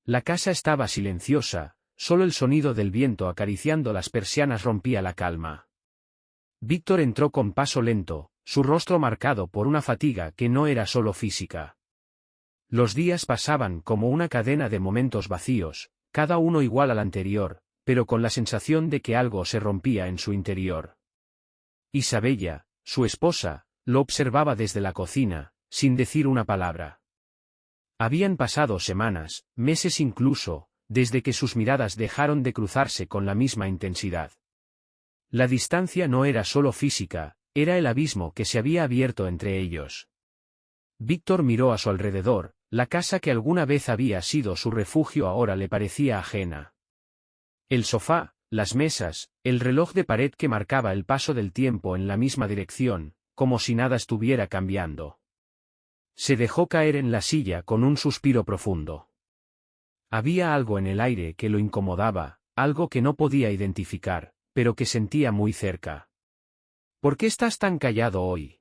La casa estaba silenciosa, solo el sonido del viento acariciando las persianas rompía la calma. Víctor entró con paso lento, su rostro marcado por una fatiga que no era solo física. Los días pasaban como una cadena de momentos vacíos, cada uno igual al anterior, pero con la sensación de que algo se rompía en su interior. Isabella, su esposa, lo observaba desde la cocina, sin decir una palabra. Habían pasado semanas, meses incluso, desde que sus miradas dejaron de cruzarse con la misma intensidad. La distancia no era solo física, era el abismo que se había abierto entre ellos. Víctor miró a su alrededor, la casa que alguna vez había sido su refugio ahora le parecía ajena. El sofá, las mesas, el reloj de pared que marcaba el paso del tiempo en la misma dirección, como si nada estuviera cambiando. Se dejó caer en la silla con un suspiro profundo. Había algo en el aire que lo incomodaba, algo que no podía identificar, pero que sentía muy cerca. ¿Por qué estás tan callado hoy?,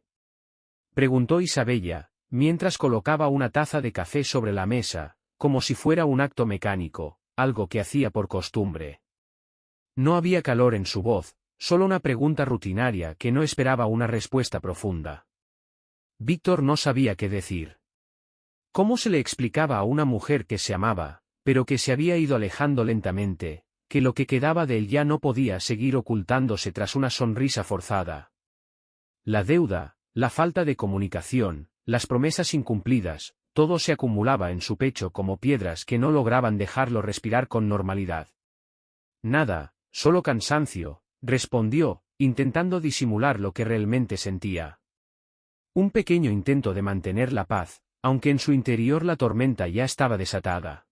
preguntó Isabella, mientras colocaba una taza de café sobre la mesa, como si fuera un acto mecánico, algo que hacía por costumbre. No había calor en su voz, solo una pregunta rutinaria que no esperaba una respuesta profunda. Víctor no sabía qué decir. ¿Cómo se le explicaba a una mujer que se amaba, pero que se había ido alejando lentamente, que lo que quedaba de él ya no podía seguir ocultándose tras una sonrisa forzada? La deuda, la falta de comunicación, las promesas incumplidas, todo se acumulaba en su pecho como piedras que no lograban dejarlo respirar con normalidad. Nada, solo cansancio, respondió, intentando disimular lo que realmente sentía. Un pequeño intento de mantener la paz, aunque en su interior la tormenta ya estaba desatada.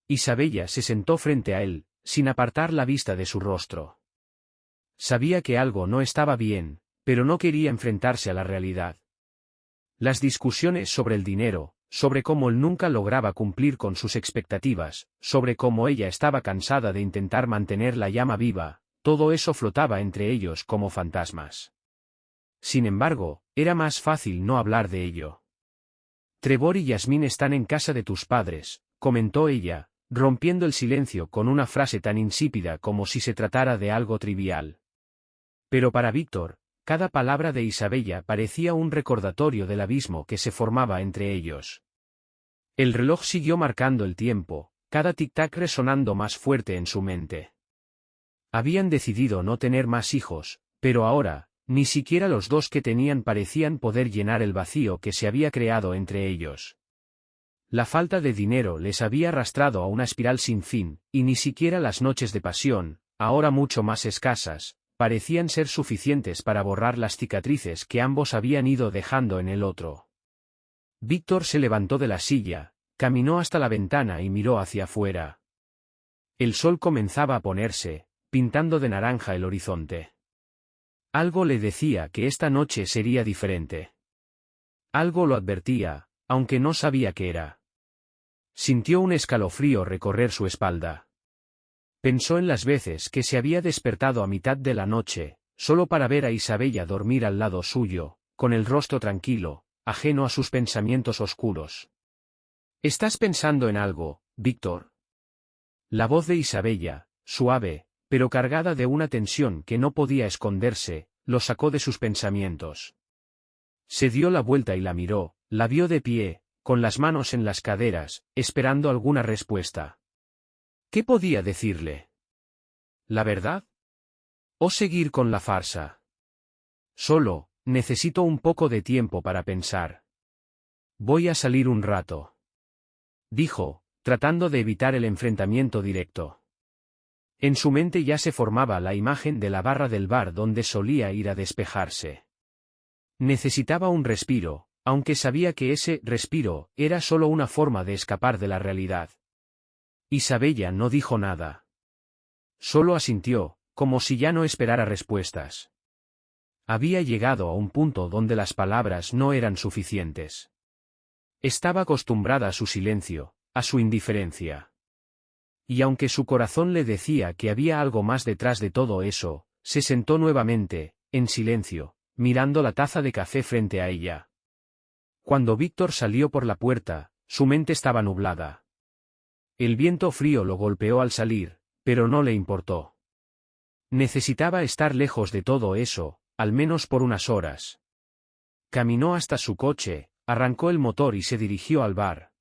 Isabella se sentó frente a él, sin apartar la vista de su rostro. Sabía que algo no estaba bien, pero no quería enfrentarse a la realidad. Las discusiones sobre el dinero, sobre cómo él nunca lograba cumplir con sus expectativas, sobre cómo ella estaba cansada de intentar mantener la llama viva, todo eso flotaba entre ellos como fantasmas. Sin embargo, era más fácil no hablar de ello. Trevor y Yasmín están en casa de tus padres, comentó ella, rompiendo el silencio con una frase tan insípida como si se tratara de algo trivial. Pero para Víctor, cada palabra de Isabella parecía un recordatorio del abismo que se formaba entre ellos. El reloj siguió marcando el tiempo, cada tic-tac resonando más fuerte en su mente. Habían decidido no tener más hijos, pero ahora, ni siquiera los dos que tenían parecían poder llenar el vacío que se había creado entre ellos. La falta de dinero les había arrastrado a una espiral sin fin, y ni siquiera las noches de pasión, ahora mucho más escasas, parecían ser suficientes para borrar las cicatrices que ambos habían ido dejando en el otro. Víctor se levantó de la silla, caminó hasta la ventana y miró hacia afuera. El sol comenzaba a ponerse, pintando de naranja el horizonte. Algo le decía que esta noche sería diferente. Algo lo advertía, aunque no sabía qué era. Sintió un escalofrío recorrer su espalda. Pensó en las veces que se había despertado a mitad de la noche, solo para ver a Isabella dormir al lado suyo, con el rostro tranquilo, ajeno a sus pensamientos oscuros. ¿Estás pensando en algo, Víctor? La voz de Isabella, suave, pero cargada de una tensión que no podía esconderse, lo sacó de sus pensamientos. Se dio la vuelta y la miró, la vio de pie, con las manos en las caderas, esperando alguna respuesta. ¿Qué podía decirle? ¿La verdad? ¿O seguir con la farsa? Solo, necesito un poco de tiempo para pensar. Voy a salir un rato, dijo, tratando de evitar el enfrentamiento directo. En su mente ya se formaba la imagen de la barra del bar donde solía ir a despejarse. Necesitaba un respiro, aunque sabía que ese respiro era solo una forma de escapar de la realidad. Isabella no dijo nada. Solo asintió, como si ya no esperara respuestas. Había llegado a un punto donde las palabras no eran suficientes. Estaba acostumbrada a su silencio, a su indiferencia. Y aunque su corazón le decía que había algo más detrás de todo eso, se sentó nuevamente, en silencio, mirando la taza de café frente a ella. Cuando Víctor salió por la puerta, su mente estaba nublada. El viento frío lo golpeó al salir, pero no le importó. Necesitaba estar lejos de todo eso, al menos por unas horas. Caminó hasta su coche, arrancó el motor y se dirigió al bar.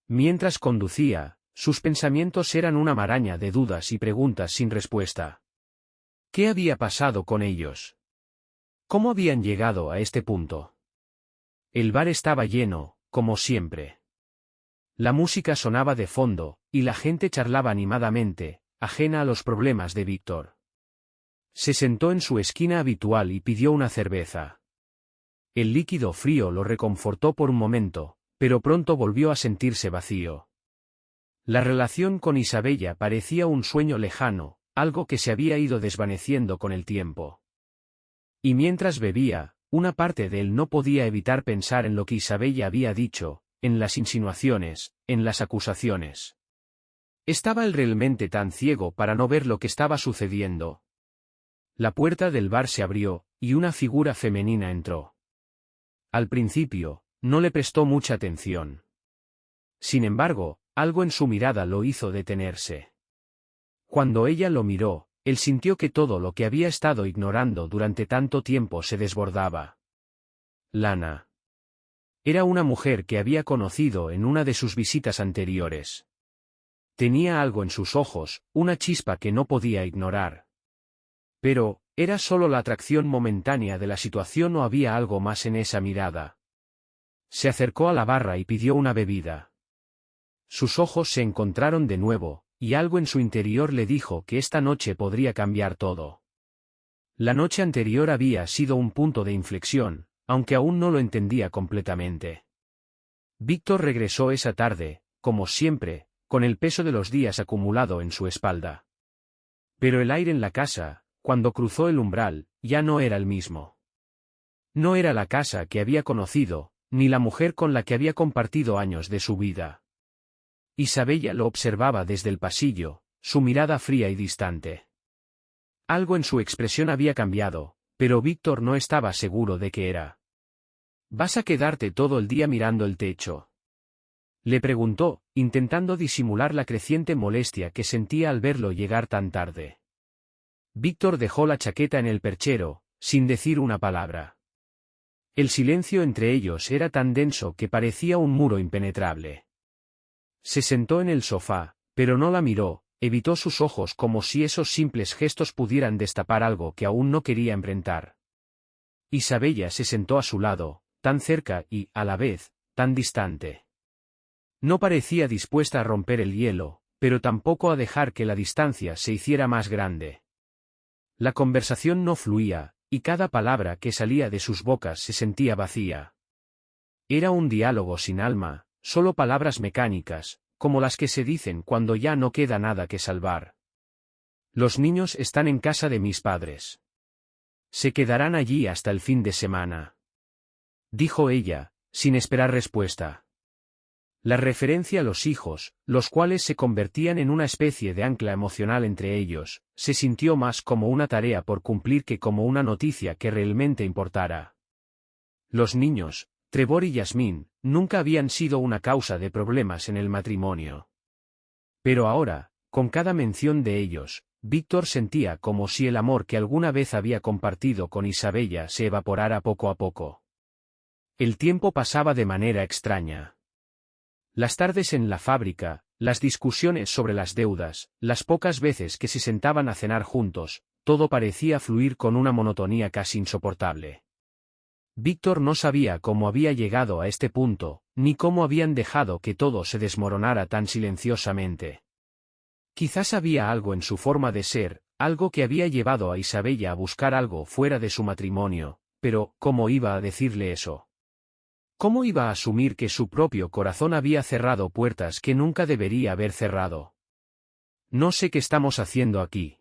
Mientras conducía, sus pensamientos eran una maraña de dudas y preguntas sin respuesta. ¿Qué había pasado con ellos? ¿Cómo habían llegado a este punto? El bar estaba lleno, como siempre. La música sonaba de fondo, y la gente charlaba animadamente, ajena a los problemas de Víctor. Se sentó en su esquina habitual y pidió una cerveza. El líquido frío lo reconfortó por un momento, pero pronto volvió a sentirse vacío. La relación con Isabella parecía un sueño lejano, algo que se había ido desvaneciendo con el tiempo. Y mientras bebía, una parte de él no podía evitar pensar en lo que Isabella había dicho, en las insinuaciones, en las acusaciones. ¿Estaba él realmente tan ciego para no ver lo que estaba sucediendo? La puerta del bar se abrió, y una figura femenina entró. Al principio, no le prestó mucha atención. Sin embargo, algo en su mirada lo hizo detenerse. Cuando ella lo miró, él sintió que todo lo que había estado ignorando durante tanto tiempo se desbordaba. Lana. Era una mujer que había conocido en una de sus visitas anteriores. Tenía algo en sus ojos, una chispa que no podía ignorar. Pero, ¿era solo la atracción momentánea de la situación o había algo más en esa mirada? Se acercó a la barra y pidió una bebida. Sus ojos se encontraron de nuevo, y algo en su interior le dijo que esta noche podría cambiar todo. La noche anterior había sido un punto de inflexión, aunque aún no lo entendía completamente. Víctor regresó esa tarde, como siempre, con el peso de los días acumulado en su espalda. Pero el aire en la casa, cuando cruzó el umbral, ya no era el mismo. No era la casa que había conocido, ni la mujer con la que había compartido años de su vida. Isabella lo observaba desde el pasillo, su mirada fría y distante. Algo en su expresión había cambiado, pero Víctor no estaba seguro de qué era. ¿Vas a quedarte todo el día mirando el techo?, le preguntó, intentando disimular la creciente molestia que sentía al verlo llegar tan tarde. Víctor dejó la chaqueta en el perchero, sin decir una palabra. El silencio entre ellos era tan denso que parecía un muro impenetrable. Se sentó en el sofá, pero no la miró, evitó sus ojos como si esos simples gestos pudieran destapar algo que aún no quería enfrentar. Isabella se sentó a su lado, tan cerca y, a la vez, tan distante. No parecía dispuesta a romper el hielo, pero tampoco a dejar que la distancia se hiciera más grande. La conversación no fluía, y cada palabra que salía de sus bocas se sentía vacía. Era un diálogo sin alma, solo palabras mecánicas, como las que se dicen cuando ya no queda nada que salvar. Los niños están en casa de mis padres. Se quedarán allí hasta el fin de semana, dijo ella, sin esperar respuesta. La referencia a los hijos, los cuales se convertían en una especie de ancla emocional entre ellos, se sintió más como una tarea por cumplir que como una noticia que realmente importara. Los niños, Trevor y Yasmín, nunca habían sido una causa de problemas en el matrimonio. Pero ahora, con cada mención de ellos, Víctor sentía como si el amor que alguna vez había compartido con Isabella se evaporara poco a poco. El tiempo pasaba de manera extraña. Las tardes en la fábrica, las discusiones sobre las deudas, las pocas veces que se sentaban a cenar juntos, todo parecía fluir con una monotonía casi insoportable. Víctor no sabía cómo había llegado a este punto, ni cómo habían dejado que todo se desmoronara tan silenciosamente. Quizás había algo en su forma de ser, algo que había llevado a Isabella a buscar algo fuera de su matrimonio, pero ¿cómo iba a decirle eso? ¿Cómo iba a asumir que su propio corazón había cerrado puertas que nunca debería haber cerrado? No sé qué estamos haciendo aquí.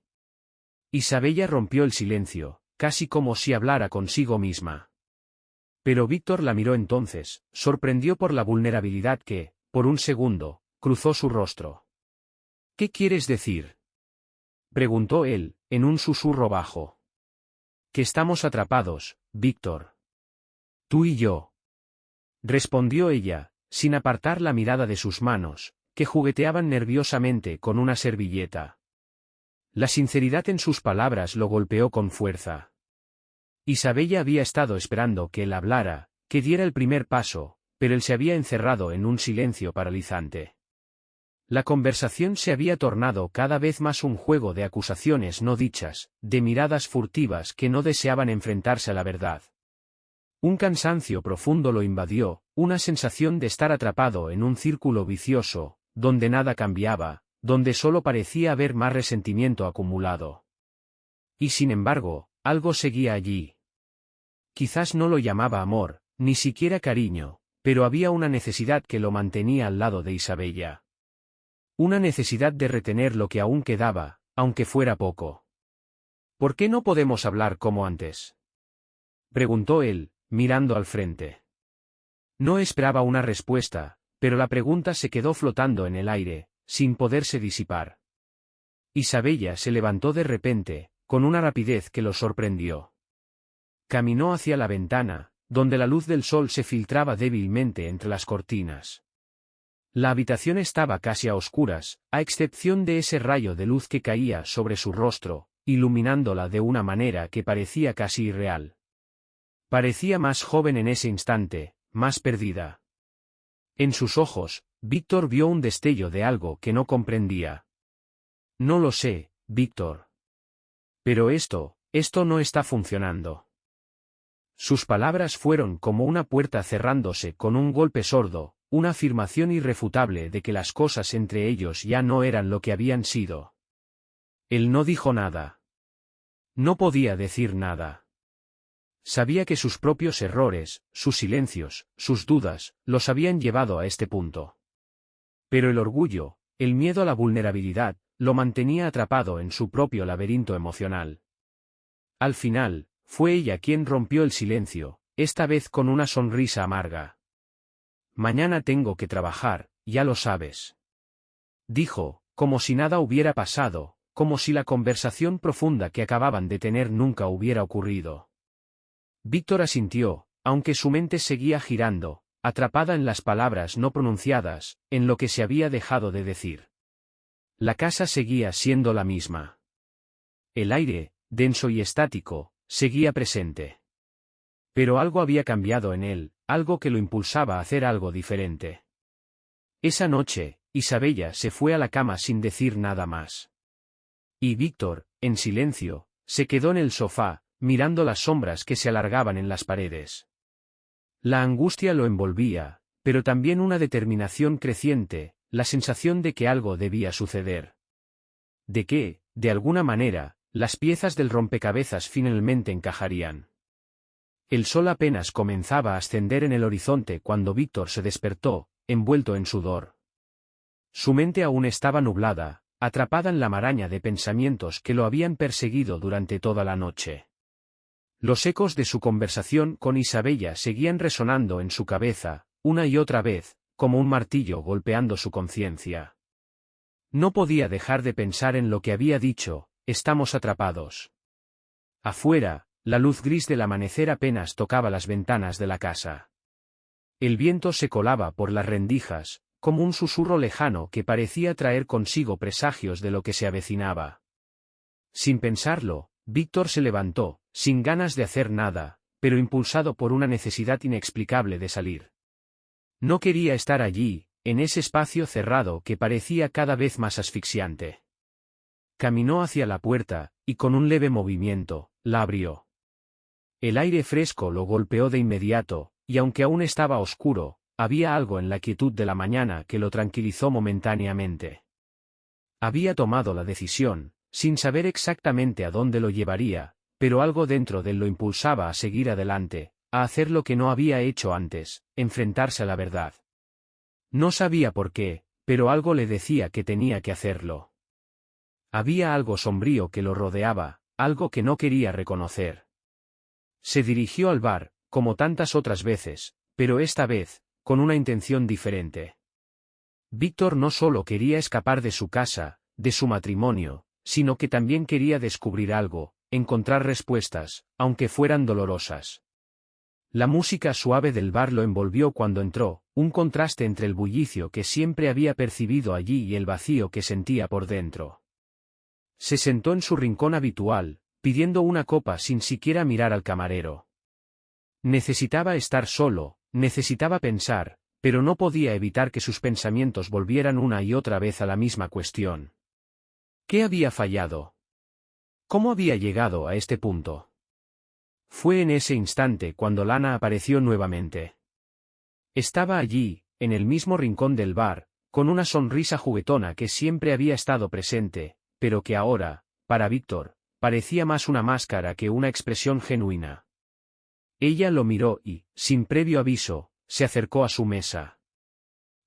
Isabella rompió el silencio, casi como si hablara consigo misma. Pero Víctor la miró entonces, sorprendido por la vulnerabilidad que, por un segundo, cruzó su rostro. ¿Qué quieres decir?, preguntó él, en un susurro bajo. Que estamos atrapados, Víctor. Tú y yo. Respondió ella, sin apartar la mirada de sus manos, que jugueteaban nerviosamente con una servilleta. La sinceridad en sus palabras lo golpeó con fuerza. Isabella había estado esperando que él hablara, que diera el primer paso, pero él se había encerrado en un silencio paralizante. La conversación se había tornado cada vez más un juego de acusaciones no dichas, de miradas furtivas que no deseaban enfrentarse a la verdad. Un cansancio profundo lo invadió, una sensación de estar atrapado en un círculo vicioso, donde nada cambiaba, donde solo parecía haber más resentimiento acumulado. Y sin embargo, algo seguía allí. Quizás no lo llamaba amor, ni siquiera cariño, pero había una necesidad que lo mantenía al lado de Isabella. Una necesidad de retener lo que aún quedaba, aunque fuera poco. ¿Por qué no podemos hablar como antes?, preguntó él, mirando al frente. No esperaba una respuesta, pero la pregunta se quedó flotando en el aire, sin poderse disipar. Isabella se levantó de repente, con una rapidez que lo sorprendió. Caminó hacia la ventana, donde la luz del sol se filtraba débilmente entre las cortinas. La habitación estaba casi a oscuras, a excepción de ese rayo de luz que caía sobre su rostro, iluminándola de una manera que parecía casi irreal. Parecía más joven en ese instante, más perdida. En sus ojos, Víctor vio un destello de algo que no comprendía. No lo sé, Víctor. Pero esto no está funcionando. Sus palabras fueron como una puerta cerrándose con un golpe sordo, una afirmación irrefutable de que las cosas entre ellos ya no eran lo que habían sido. Él no dijo nada. No podía decir nada. Sabía que sus propios errores, sus silencios, sus dudas, los habían llevado a este punto. Pero el orgullo, el miedo a la vulnerabilidad, lo mantenía atrapado en su propio laberinto emocional. Al final, fue ella quien rompió el silencio, esta vez con una sonrisa amarga. Mañana tengo que trabajar, ya lo sabes. Dijo, como si nada hubiera pasado, como si la conversación profunda que acababan de tener nunca hubiera ocurrido. Víctor asintió, aunque su mente seguía girando, atrapada en las palabras no pronunciadas, en lo que se había dejado de decir. La casa seguía siendo la misma. El aire, denso y estático, seguía presente. Pero algo había cambiado en él, algo que lo impulsaba a hacer algo diferente. Esa noche, Isabella se fue a la cama sin decir nada más. Y Víctor, en silencio, se quedó en el sofá, mirando las sombras que se alargaban en las paredes. La angustia lo envolvía, pero también una determinación creciente, la sensación de que algo debía suceder. De que, de alguna manera, las piezas del rompecabezas finalmente encajarían. El sol apenas comenzaba a ascender en el horizonte cuando Víctor se despertó, envuelto en sudor. Su mente aún estaba nublada, atrapada en la maraña de pensamientos que lo habían perseguido durante toda la noche. Los ecos de su conversación con Isabella seguían resonando en su cabeza, una y otra vez, como un martillo golpeando su conciencia. No podía dejar de pensar en lo que había dicho, estamos atrapados. Afuera, la luz gris del amanecer apenas tocaba las ventanas de la casa. El viento se colaba por las rendijas, como un susurro lejano que parecía traer consigo presagios de lo que se avecinaba. Sin pensarlo, Víctor se levantó, sin ganas de hacer nada, pero impulsado por una necesidad inexplicable de salir. No quería estar allí, en ese espacio cerrado que parecía cada vez más asfixiante. Caminó hacia la puerta, y con un leve movimiento, la abrió. El aire fresco lo golpeó de inmediato, y aunque aún estaba oscuro, había algo en la quietud de la mañana que lo tranquilizó momentáneamente. Había tomado la decisión, sin saber exactamente a dónde lo llevaría, pero algo dentro de él lo impulsaba a seguir adelante, a hacer lo que no había hecho antes, enfrentarse a la verdad. No sabía por qué, pero algo le decía que tenía que hacerlo. Había algo sombrío que lo rodeaba, algo que no quería reconocer. Se dirigió al bar, como tantas otras veces, pero esta vez, con una intención diferente. Víctor no solo quería escapar de su casa, de su matrimonio, sino que también quería descubrir algo, encontrar respuestas, aunque fueran dolorosas. La música suave del bar lo envolvió cuando entró, un contraste entre el bullicio que siempre había percibido allí y el vacío que sentía por dentro. Se sentó en su rincón habitual, pidiendo una copa sin siquiera mirar al camarero. Necesitaba estar solo, necesitaba pensar, pero no podía evitar que sus pensamientos volvieran una y otra vez a la misma cuestión. ¿Qué había fallado? ¿Cómo había llegado a este punto? Fue en ese instante cuando Lana apareció nuevamente. Estaba allí, en el mismo rincón del bar, con una sonrisa juguetona que siempre había estado presente, pero que ahora, para Víctor, parecía más una máscara que una expresión genuina. Ella lo miró y, sin previo aviso, se acercó a su mesa.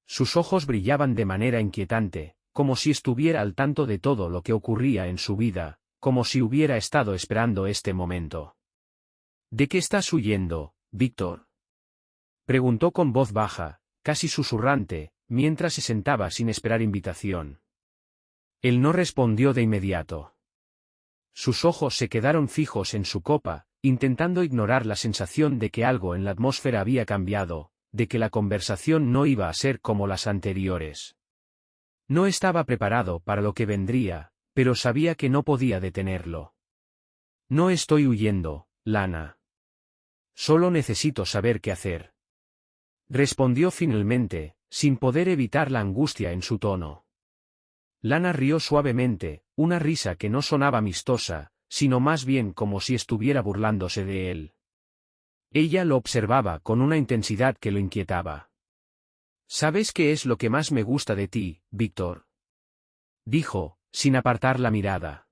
Sus ojos brillaban de manera inquietante, como si estuviera al tanto de todo lo que ocurría en su vida, como si hubiera estado esperando este momento. ¿De qué estás huyendo, Víctor?, preguntó con voz baja, casi susurrante, mientras se sentaba sin esperar invitación. Él no respondió de inmediato. Sus ojos se quedaron fijos en su copa, intentando ignorar la sensación de que algo en la atmósfera había cambiado, de que la conversación no iba a ser como las anteriores. No estaba preparado para lo que vendría, pero sabía que no podía detenerlo. No estoy huyendo, Lana. Solo necesito saber qué hacer. Respondió finalmente, sin poder evitar la angustia en su tono. Lana rió suavemente, una risa que no sonaba amistosa, sino más bien como si estuviera burlándose de él. Ella lo observaba con una intensidad que lo inquietaba. ¿Sabes qué es lo que más me gusta de ti, Víctor?, dijo, sin apartar la mirada.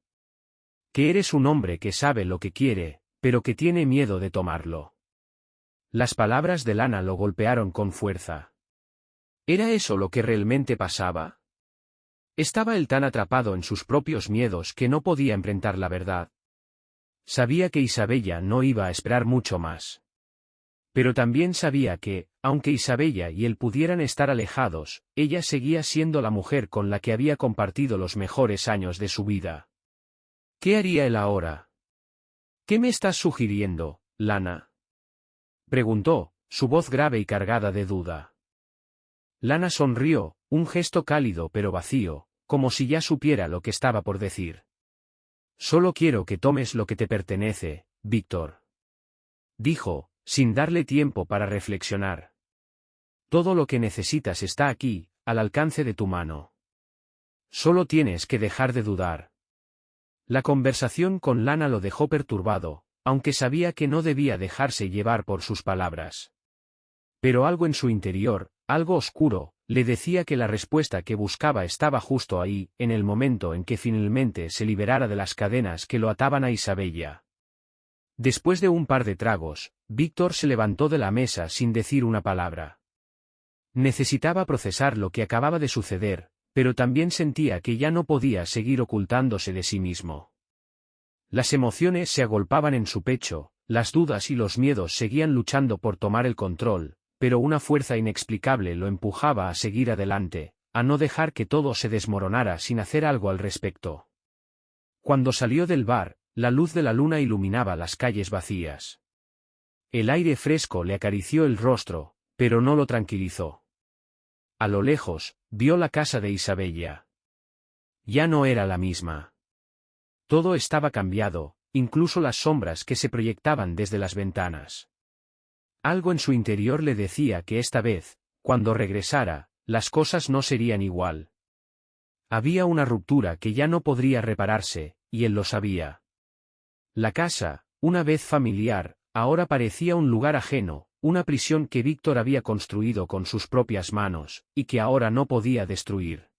Que eres un hombre que sabe lo que quiere, pero que tiene miedo de tomarlo. Las palabras de Lana lo golpearon con fuerza. ¿Era eso lo que realmente pasaba? ¿Estaba él tan atrapado en sus propios miedos que no podía enfrentar la verdad? Sabía que Isabella no iba a esperar mucho más. Pero también sabía que, aunque Isabella y él pudieran estar alejados, ella seguía siendo la mujer con la que había compartido los mejores años de su vida. ¿Qué haría él ahora? ¿Qué me estás sugiriendo, Lana?, preguntó, su voz grave y cargada de duda. Lana sonrió, un gesto cálido pero vacío, como si ya supiera lo que estaba por decir. Solo quiero que tomes lo que te pertenece, Víctor, dijo, sin darle tiempo para reflexionar. Todo lo que necesitas está aquí, al alcance de tu mano. Solo tienes que dejar de dudar. La conversación con Lana lo dejó perturbado, aunque sabía que no debía dejarse llevar por sus palabras. Pero algo en su interior, algo oscuro, le decía que la respuesta que buscaba estaba justo ahí, en el momento en que finalmente se liberara de las cadenas que lo ataban a Isabella. Después de un par de tragos, Víctor se levantó de la mesa sin decir una palabra. Necesitaba procesar lo que acababa de suceder, pero también sentía que ya no podía seguir ocultándose de sí mismo. Las emociones se agolpaban en su pecho, las dudas y los miedos seguían luchando por tomar el control, pero una fuerza inexplicable lo empujaba a seguir adelante, a no dejar que todo se desmoronara sin hacer algo al respecto. Cuando salió del bar, la luz de la luna iluminaba las calles vacías. El aire fresco le acarició el rostro, pero no lo tranquilizó. A lo lejos, vio la casa de Isabella. Ya no era la misma. Todo estaba cambiado, incluso las sombras que se proyectaban desde las ventanas. Algo en su interior le decía que esta vez, cuando regresara, las cosas no serían igual. Había una ruptura que ya no podría repararse, y él lo sabía. La casa, una vez familiar, ahora parecía un lugar ajeno, una prisión que Víctor había construido con sus propias manos, y que ahora no podía destruir.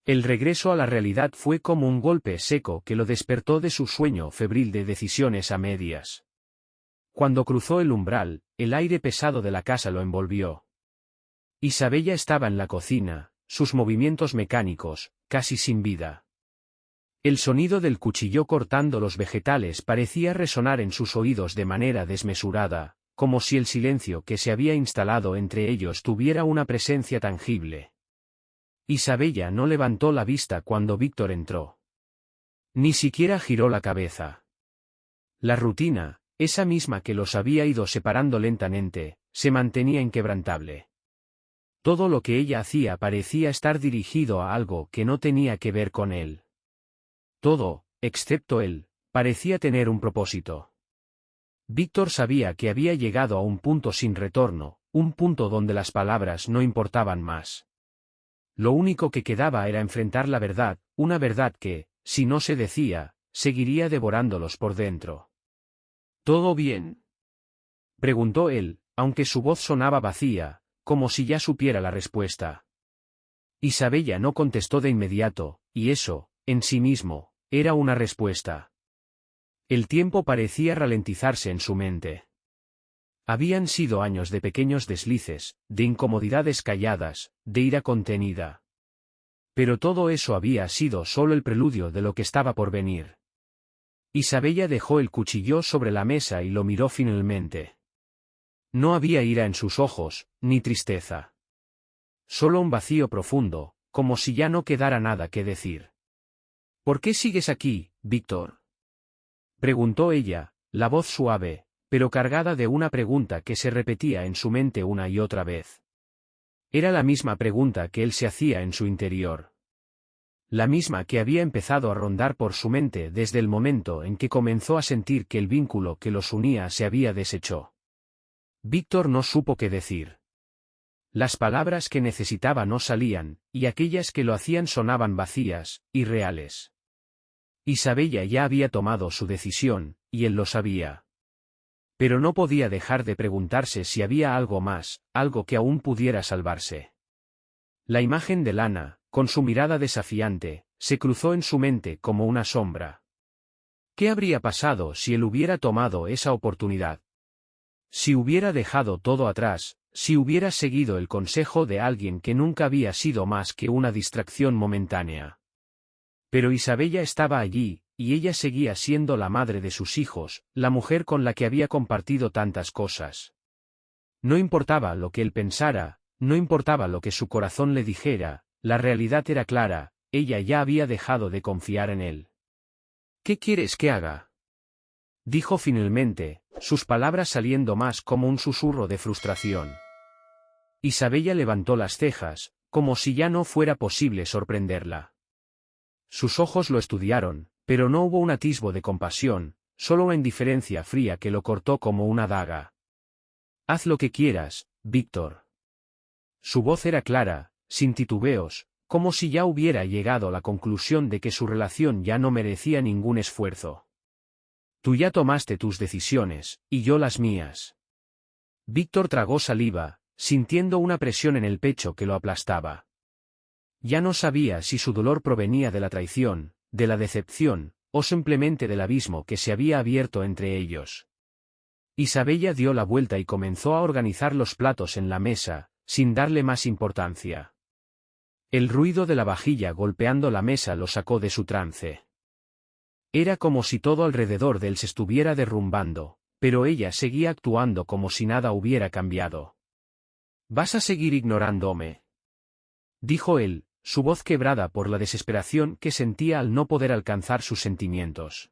El regreso a la realidad fue como un golpe seco que lo despertó de su sueño febril de decisiones a medias. Cuando cruzó el umbral, el aire pesado de la casa lo envolvió. Isabella estaba en la cocina, sus movimientos mecánicos, casi sin vida. El sonido del cuchillo cortando los vegetales parecía resonar en sus oídos de manera desmesurada, como si el silencio que se había instalado entre ellos tuviera una presencia tangible. Isabella no levantó la vista cuando Víctor entró. Ni siquiera giró la cabeza. La rutina, esa misma que los había ido separando lentamente, se mantenía inquebrantable. Todo lo que ella hacía parecía estar dirigido a algo que no tenía que ver con él. Todo, excepto él, parecía tener un propósito. Víctor sabía que había llegado a un punto sin retorno, un punto donde las palabras no importaban más. Lo único que quedaba era enfrentar la verdad, una verdad que, si no se decía, seguiría devorándolos por dentro. ¿Todo bien?, preguntó él, aunque su voz sonaba vacía, como si ya supiera la respuesta. Isabella no contestó de inmediato, y eso, en sí mismo, era una respuesta. El tiempo parecía ralentizarse en su mente. Habían sido años de pequeños deslices, de incomodidades calladas, de ira contenida. Pero todo eso había sido solo el preludio de lo que estaba por venir. Isabella dejó el cuchillo sobre la mesa y lo miró finalmente. No había ira en sus ojos, ni tristeza. Solo un vacío profundo, como si ya no quedara nada que decir. ¿Por qué sigues aquí, Víctor?, preguntó ella, la voz suave, pero cargada de una pregunta que se repetía en su mente una y otra vez. Era la misma pregunta que él se hacía en su interior. La misma que había empezado a rondar por su mente desde el momento en que comenzó a sentir que el vínculo que los unía se había deshecho. Víctor no supo qué decir. Las palabras que necesitaba no salían, y aquellas que lo hacían sonaban vacías, irreales. Isabella ya había tomado su decisión, y él lo sabía. Pero no podía dejar de preguntarse si había algo más, algo que aún pudiera salvarse. La imagen de Lana, con su mirada desafiante, se cruzó en su mente como una sombra. ¿Qué habría pasado si él hubiera tomado esa oportunidad? Si hubiera dejado todo atrás, si hubiera seguido el consejo de alguien que nunca había sido más que una distracción momentánea. Pero Isabella estaba allí, y ella seguía siendo la madre de sus hijos, la mujer con la que había compartido tantas cosas. No importaba lo que él pensara, no importaba lo que su corazón le dijera, la realidad era clara, ella ya había dejado de confiar en él. ¿Qué quieres que haga?, dijo finalmente, sus palabras saliendo más como un susurro de frustración. Isabella levantó las cejas, como si ya no fuera posible sorprenderla. Sus ojos lo estudiaron, pero no hubo un atisbo de compasión, solo una indiferencia fría que lo cortó como una daga. Haz lo que quieras, Víctor. Su voz era clara, sin titubeos, como si ya hubiera llegado a la conclusión de que su relación ya no merecía ningún esfuerzo. Tú ya tomaste tus decisiones, y yo las mías. Víctor tragó saliva, sintiendo una presión en el pecho que lo aplastaba. Ya no sabía si su dolor provenía de la traición, de la decepción, o simplemente del abismo que se había abierto entre ellos. Isabella dio la vuelta y comenzó a organizar los platos en la mesa, sin darle más importancia. El ruido de la vajilla golpeando la mesa lo sacó de su trance. Era como si todo alrededor de él se estuviera derrumbando, pero ella seguía actuando como si nada hubiera cambiado. ¿Vas a seguir ignorándome?, dijo él, su voz quebrada por la desesperación que sentía al no poder alcanzar sus sentimientos.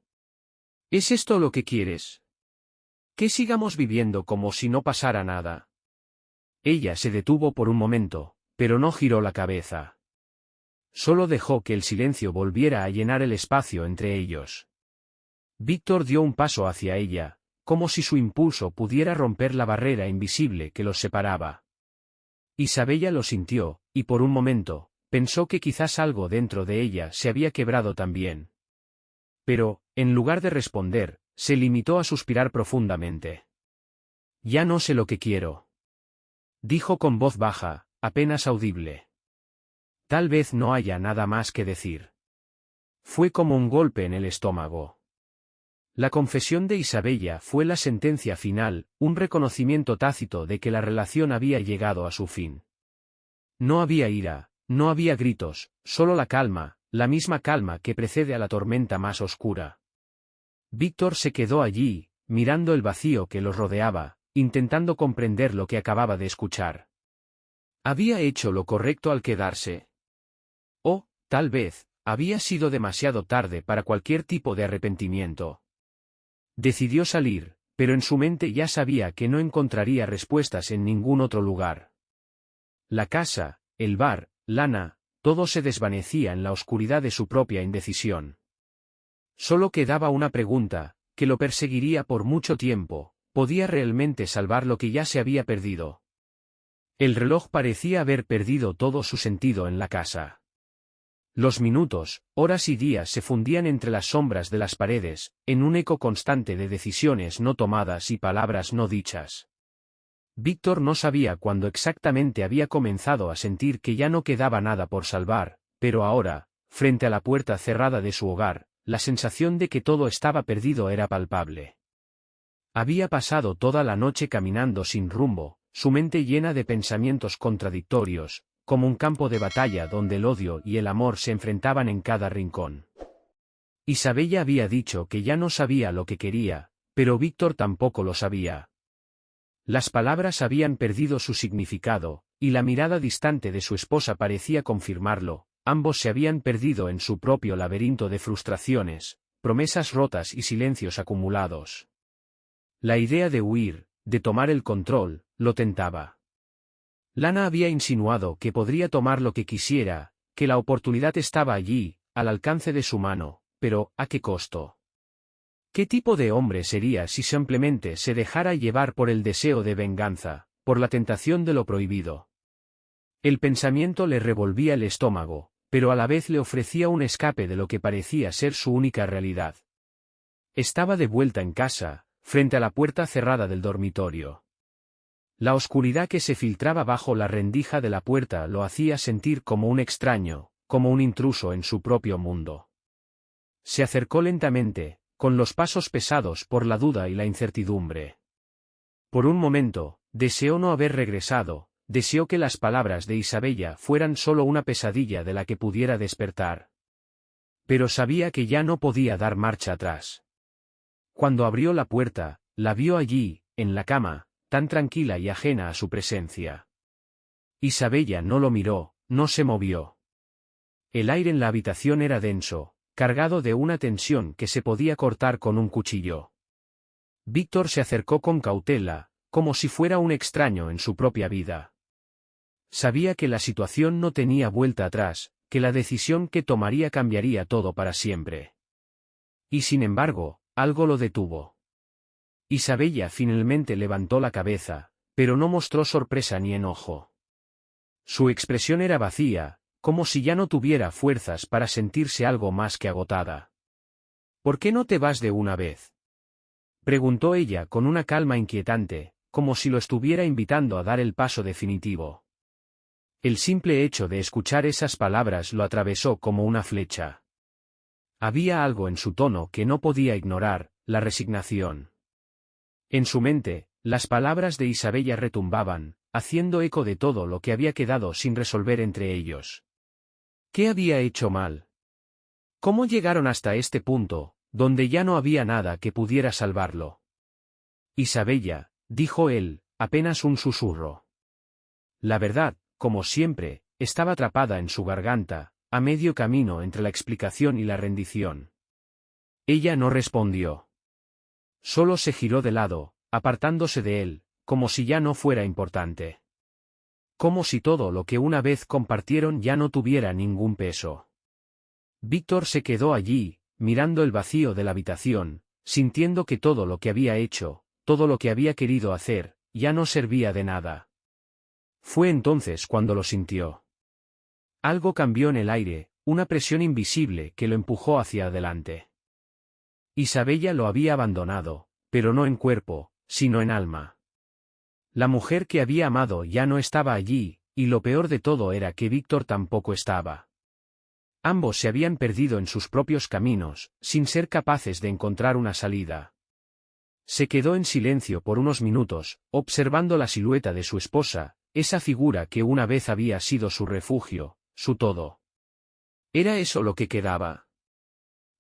¿Es esto lo que quieres? ¿Que sigamos viviendo como si no pasara nada? Ella se detuvo por un momento, pero no giró la cabeza. Solo dejó que el silencio volviera a llenar el espacio entre ellos. Víctor dio un paso hacia ella, como si su impulso pudiera romper la barrera invisible que los separaba. Isabella lo sintió, y por un momento, pensó que quizás algo dentro de ella se había quebrado también. Pero, en lugar de responder, se limitó a suspirar profundamente. Ya no sé lo que quiero, dijo con voz baja, apenas audible. Tal vez no haya nada más que decir. Fue como un golpe en el estómago. La confesión de Isabella fue la sentencia final, un reconocimiento tácito de que la relación había llegado a su fin. No había ira, no había gritos, solo la calma, la misma calma que precede a la tormenta más oscura. Víctor se quedó allí, mirando el vacío que los rodeaba, intentando comprender lo que acababa de escuchar. ¿Había hecho lo correcto al quedarse? O, tal vez, había sido demasiado tarde para cualquier tipo de arrepentimiento. Decidió salir, pero en su mente ya sabía que no encontraría respuestas en ningún otro lugar. La casa, el bar, Lana, todo se desvanecía en la oscuridad de su propia indecisión. Solo quedaba una pregunta, que lo perseguiría por mucho tiempo: ¿podía realmente salvar lo que ya se había perdido? El reloj parecía haber perdido todo su sentido en la casa. Los minutos, horas y días se fundían entre las sombras de las paredes, en un eco constante de decisiones no tomadas y palabras no dichas. Víctor no sabía cuándo exactamente había comenzado a sentir que ya no quedaba nada por salvar, pero ahora, frente a la puerta cerrada de su hogar, la sensación de que todo estaba perdido era palpable. Había pasado toda la noche caminando sin rumbo, su mente llena de pensamientos contradictorios, como un campo de batalla donde el odio y el amor se enfrentaban en cada rincón. Isabella había dicho que ya no sabía lo que quería, pero Víctor tampoco lo sabía. Las palabras habían perdido su significado, y la mirada distante de su esposa parecía confirmarlo: ambos se habían perdido en su propio laberinto de frustraciones, promesas rotas y silencios acumulados. La idea de huir, de tomar el control, lo tentaba. Lana había insinuado que podría tomar lo que quisiera, que la oportunidad estaba allí, al alcance de su mano, pero ¿a qué costo? ¿Qué tipo de hombre sería si simplemente se dejara llevar por el deseo de venganza, por la tentación de lo prohibido? El pensamiento le revolvía el estómago, pero a la vez le ofrecía un escape de lo que parecía ser su única realidad. Estaba de vuelta en casa, frente a la puerta cerrada del dormitorio. La oscuridad que se filtraba bajo la rendija de la puerta lo hacía sentir como un extraño, como un intruso en su propio mundo. Se acercó lentamente, con los pasos pesados por la duda y la incertidumbre. Por un momento, deseó no haber regresado, deseó que las palabras de Isabella fueran solo una pesadilla de la que pudiera despertar. Pero sabía que ya no podía dar marcha atrás. Cuando abrió la puerta, la vio allí, en la cama, tan tranquila y ajena a su presencia. Isabella no lo miró, no se movió. El aire en la habitación era denso, cargado de una tensión que se podía cortar con un cuchillo. Víctor se acercó con cautela, como si fuera un extraño en su propia vida. Sabía que la situación no tenía vuelta atrás, que la decisión que tomaría cambiaría todo para siempre. Y sin embargo, algo lo detuvo. Isabella finalmente levantó la cabeza, pero no mostró sorpresa ni enojo. Su expresión era vacía, como si ya no tuviera fuerzas para sentirse algo más que agotada. ¿Por qué no te vas de una vez?, preguntó ella con una calma inquietante, como si lo estuviera invitando a dar el paso definitivo. El simple hecho de escuchar esas palabras lo atravesó como una flecha. Había algo en su tono que no podía ignorar: la resignación. En su mente, las palabras de Isabella retumbaban, haciendo eco de todo lo que había quedado sin resolver entre ellos. ¿Qué había hecho mal? ¿Cómo llegaron hasta este punto, donde ya no había nada que pudiera salvarlo? Isabella, dijo él, apenas un susurro. La verdad, como siempre, estaba atrapada en su garganta, a medio camino entre la explicación y la rendición. Ella no respondió. Solo se giró de lado, apartándose de él, como si ya no fuera importante. Como si todo lo que una vez compartieron ya no tuviera ningún peso. Víctor se quedó allí, mirando el vacío de la habitación, sintiendo que todo lo que había hecho, todo lo que había querido hacer, ya no servía de nada. Fue entonces cuando lo sintió. Algo cambió en el aire, una presión invisible que lo empujó hacia adelante. Isabella lo había abandonado, pero no en cuerpo, sino en alma. La mujer que había amado ya no estaba allí, y lo peor de todo era que Víctor tampoco estaba. Ambos se habían perdido en sus propios caminos, sin ser capaces de encontrar una salida. Se quedó en silencio por unos minutos, observando la silueta de su esposa, esa figura que una vez había sido su refugio, su todo. ¿Era eso lo que quedaba?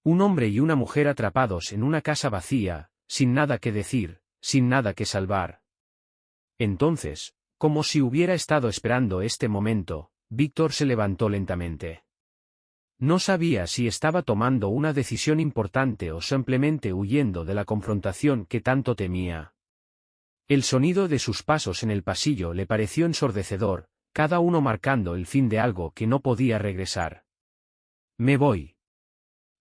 Un hombre y una mujer atrapados en una casa vacía, sin nada que decir, sin nada que salvar. Entonces, como si hubiera estado esperando este momento, Víctor se levantó lentamente. No sabía si estaba tomando una decisión importante o simplemente huyendo de la confrontación que tanto temía. El sonido de sus pasos en el pasillo le pareció ensordecedor, cada uno marcando el fin de algo que no podía regresar. «Me voy»,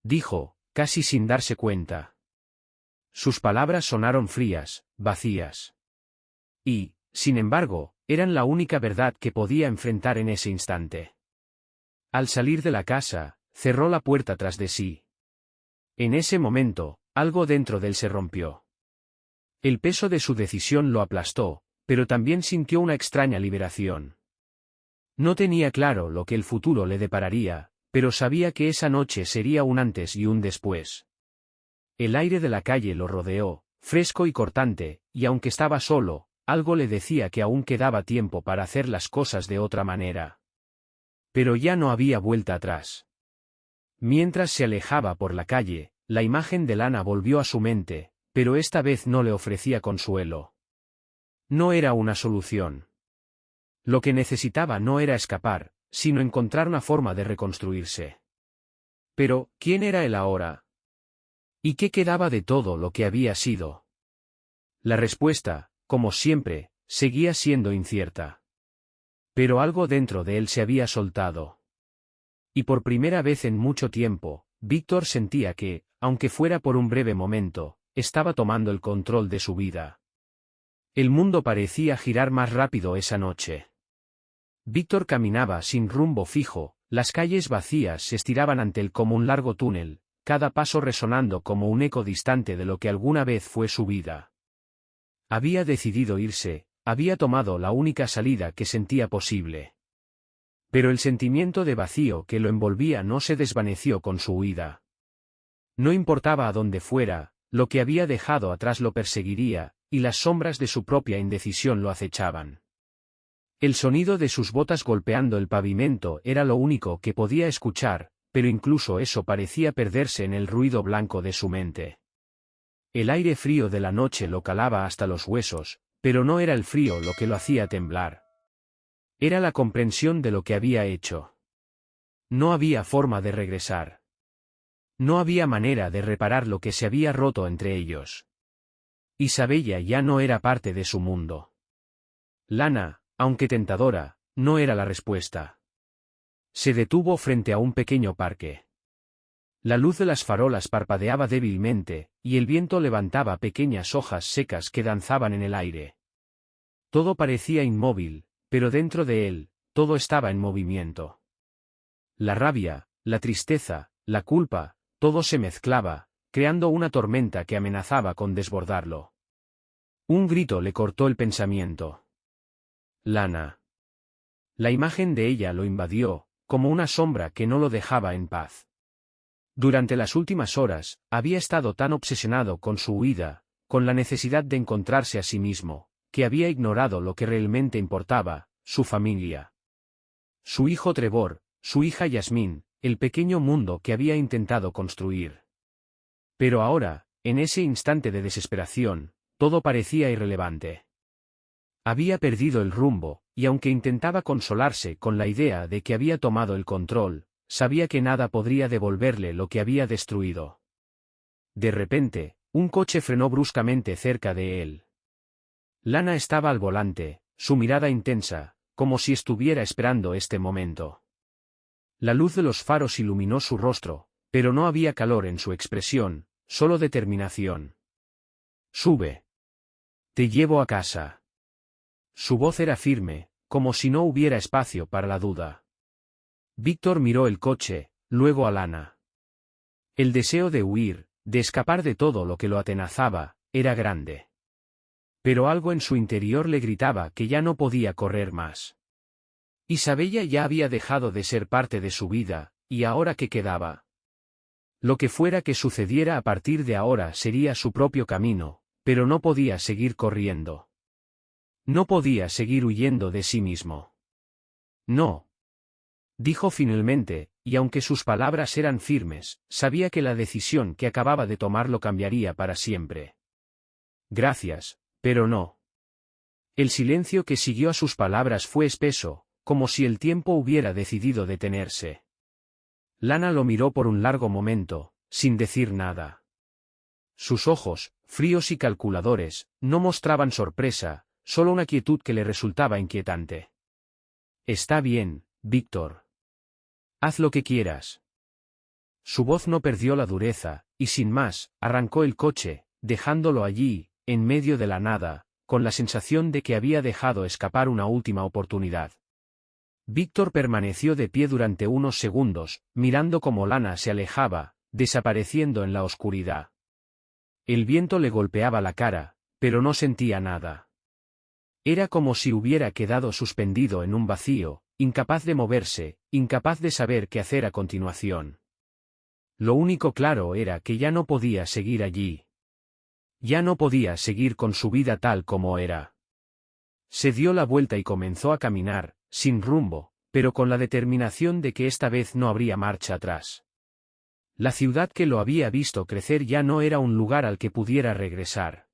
dijo, casi sin darse cuenta. Sus palabras sonaron frías, vacías. Y, sin embargo, eran la única verdad que podía enfrentar en ese instante. Al salir de la casa, cerró la puerta tras de sí. En ese momento, algo dentro de él se rompió. El peso de su decisión lo aplastó, pero también sintió una extraña liberación. No tenía claro lo que el futuro le depararía, pero sabía que esa noche sería un antes y un después. El aire de la calle lo rodeó, fresco y cortante, y aunque estaba solo, algo le decía que aún quedaba tiempo para hacer las cosas de otra manera. Pero ya no había vuelta atrás. Mientras se alejaba por la calle, la imagen de Lana volvió a su mente, pero esta vez no le ofrecía consuelo. No era una solución. Lo que necesitaba no era escapar, sino encontrar una forma de reconstruirse. Pero, ¿quién era él ahora? ¿Y qué quedaba de todo lo que había sido? La respuesta, como siempre, seguía siendo incierta. Pero algo dentro de él se había soltado. Y por primera vez en mucho tiempo, Víctor sentía que, aunque fuera por un breve momento, estaba tomando el control de su vida. El mundo parecía girar más rápido esa noche. Víctor caminaba sin rumbo fijo, las calles vacías se estiraban ante él como un largo túnel, cada paso resonando como un eco distante de lo que alguna vez fue su vida. Había decidido irse, había tomado la única salida que sentía posible. Pero el sentimiento de vacío que lo envolvía no se desvaneció con su huida. No importaba a dónde fuera, lo que había dejado atrás lo perseguiría, y las sombras de su propia indecisión lo acechaban. El sonido de sus botas golpeando el pavimento era lo único que podía escuchar, pero incluso eso parecía perderse en el ruido blanco de su mente. El aire frío de la noche lo calaba hasta los huesos, pero no era el frío lo que lo hacía temblar. Era la comprensión de lo que había hecho. No había forma de regresar. No había manera de reparar lo que se había roto entre ellos. Isabella ya no era parte de su mundo. Lana, aunque tentadora, no era la respuesta. Se detuvo frente a un pequeño parque. La luz de las farolas parpadeaba débilmente, y el viento levantaba pequeñas hojas secas que danzaban en el aire. Todo parecía inmóvil, pero dentro de él, todo estaba en movimiento. La rabia, la tristeza, la culpa, todo se mezclaba, creando una tormenta que amenazaba con desbordarlo. Un grito le cortó el pensamiento. Lana. La imagen de ella lo invadió, como una sombra que no lo dejaba en paz. Durante las últimas horas, había estado tan obsesionado con su huida, con la necesidad de encontrarse a sí mismo, que había ignorado lo que realmente importaba, su familia. Su hijo Trevor, su hija Yasmín, el pequeño mundo que había intentado construir. Pero ahora, en ese instante de desesperación, todo parecía irrelevante. Había perdido el rumbo, y aunque intentaba consolarse con la idea de que había tomado el control, sabía que nada podría devolverle lo que había destruido. De repente, un coche frenó bruscamente cerca de él. Lana estaba al volante, su mirada intensa, como si estuviera esperando este momento. La luz de los faros iluminó su rostro, pero no había calor en su expresión, solo determinación. «Sube. Te llevo a casa». Su voz era firme, como si no hubiera espacio para la duda. Víctor miró el coche, luego a Lana. El deseo de huir, de escapar de todo lo que lo atenazaba, era grande. Pero algo en su interior le gritaba que ya no podía correr más. Isabella ya había dejado de ser parte de su vida, y ahora ¿qué quedaba? Lo que fuera que sucediera a partir de ahora sería su propio camino, pero no podía seguir corriendo. No podía seguir huyendo de sí mismo. No. Dijo finalmente, y aunque sus palabras eran firmes, sabía que la decisión que acababa de tomar lo cambiaría para siempre. Gracias, pero no. El silencio que siguió a sus palabras fue espeso, como si el tiempo hubiera decidido detenerse. Lana lo miró por un largo momento, sin decir nada. Sus ojos, fríos y calculadores, no mostraban sorpresa, solo una quietud que le resultaba inquietante. Está bien, Víctor. Haz lo que quieras. Su voz no perdió la dureza, y sin más, arrancó el coche, dejándolo allí, en medio de la nada, con la sensación de que había dejado escapar una última oportunidad. Víctor permaneció de pie durante unos segundos, mirando cómo Lana se alejaba, desapareciendo en la oscuridad. El viento le golpeaba la cara, pero no sentía nada. Era como si hubiera quedado suspendido en un vacío, incapaz de moverse, incapaz de saber qué hacer a continuación. Lo único claro era que ya no podía seguir allí. Ya no podía seguir con su vida tal como era. Se dio la vuelta y comenzó a caminar, sin rumbo, pero con la determinación de que esta vez no habría marcha atrás. La ciudad que lo había visto crecer ya no era un lugar al que pudiera regresar.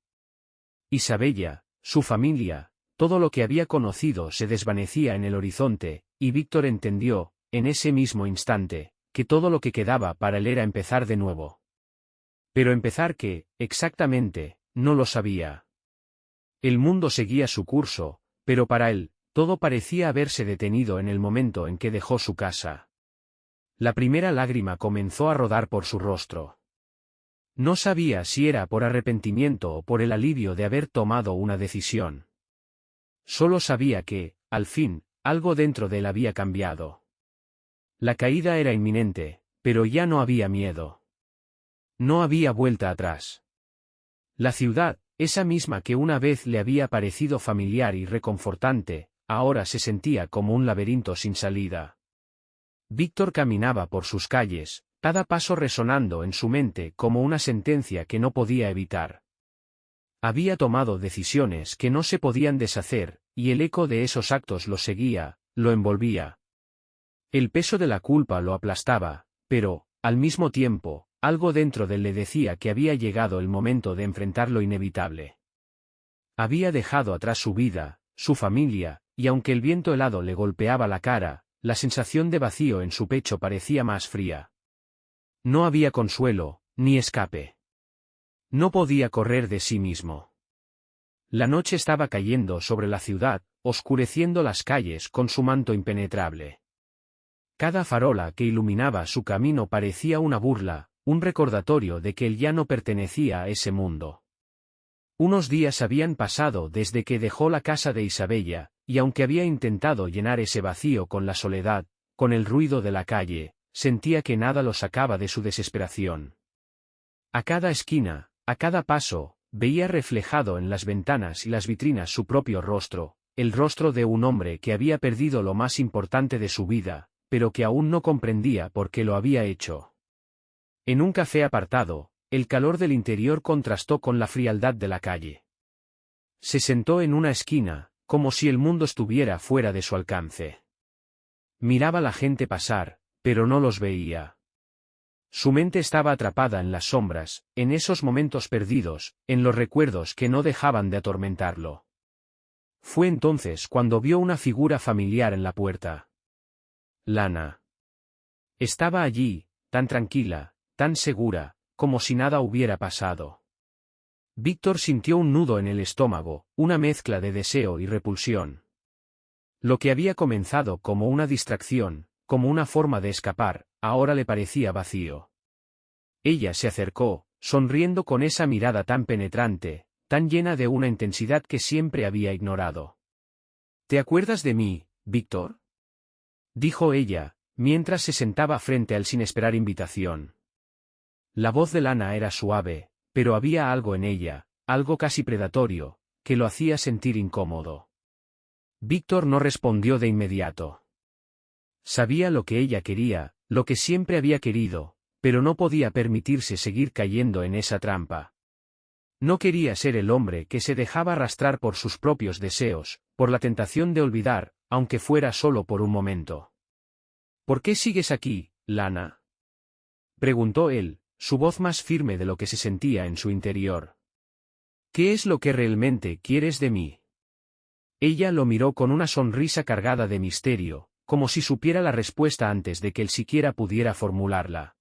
Isabella, su familia, todo lo que había conocido se desvanecía en el horizonte, y Víctor entendió, en ese mismo instante, que todo lo que quedaba para él era empezar de nuevo. Pero empezar ¿qué, exactamente? No lo sabía. El mundo seguía su curso, pero para él, todo parecía haberse detenido en el momento en que dejó su casa. La primera lágrima comenzó a rodar por su rostro. No sabía si era por arrepentimiento o por el alivio de haber tomado una decisión. Solo sabía que, al fin, algo dentro de él había cambiado. La caída era inminente, pero ya no había miedo. No había vuelta atrás. La ciudad, esa misma que una vez le había parecido familiar y reconfortante, ahora se sentía como un laberinto sin salida. Víctor caminaba por sus calles, cada paso resonando en su mente como una sentencia que no podía evitar. Había tomado decisiones que no se podían deshacer, y el eco de esos actos lo seguía, lo envolvía. El peso de la culpa lo aplastaba, pero, al mismo tiempo, algo dentro de él le decía que había llegado el momento de enfrentar lo inevitable. Había dejado atrás su vida, su familia, y aunque el viento helado le golpeaba la cara, la sensación de vacío en su pecho parecía más fría. No había consuelo, ni escape. No podía correr de sí mismo. La noche estaba cayendo sobre la ciudad, oscureciendo las calles con su manto impenetrable. Cada farola que iluminaba su camino parecía una burla, un recordatorio de que él ya no pertenecía a ese mundo. Unos días habían pasado desde que dejó la casa de Isabella, y aunque había intentado llenar ese vacío con la soledad, con el ruido de la calle, sentía que nada lo sacaba de su desesperación. A cada esquina, a cada paso, veía reflejado en las ventanas y las vitrinas su propio rostro, el rostro de un hombre que había perdido lo más importante de su vida, pero que aún no comprendía por qué lo había hecho. En un café apartado, el calor del interior contrastó con la frialdad de la calle. Se sentó en una esquina, como si el mundo estuviera fuera de su alcance. Miraba a la gente pasar, pero no los veía. Su mente estaba atrapada en las sombras, en esos momentos perdidos, en los recuerdos que no dejaban de atormentarlo. Fue entonces cuando vio una figura familiar en la puerta. Lana. Estaba allí, tan tranquila, tan segura, como si nada hubiera pasado. Víctor sintió un nudo en el estómago, una mezcla de deseo y repulsión. Lo que había comenzado como una distracción, como una forma de escapar, ahora le parecía vacío. Ella se acercó, sonriendo con esa mirada tan penetrante, tan llena de una intensidad que siempre había ignorado. ¿Te acuerdas de mí, Víctor? Dijo ella, mientras se sentaba frente a él sin esperar invitación. La voz de Lana era suave, pero había algo en ella, algo casi predatorio, que lo hacía sentir incómodo. Víctor no respondió de inmediato. Sabía lo que ella quería, lo que siempre había querido, pero no podía permitirse seguir cayendo en esa trampa. No quería ser el hombre que se dejaba arrastrar por sus propios deseos, por la tentación de olvidar, aunque fuera solo por un momento. ¿Por qué sigues aquí, Lana? Preguntó él, su voz más firme de lo que se sentía en su interior. ¿Qué es lo que realmente quieres de mí? Ella lo miró con una sonrisa cargada de misterio, como si supiera la respuesta antes de que él siquiera pudiera formularla.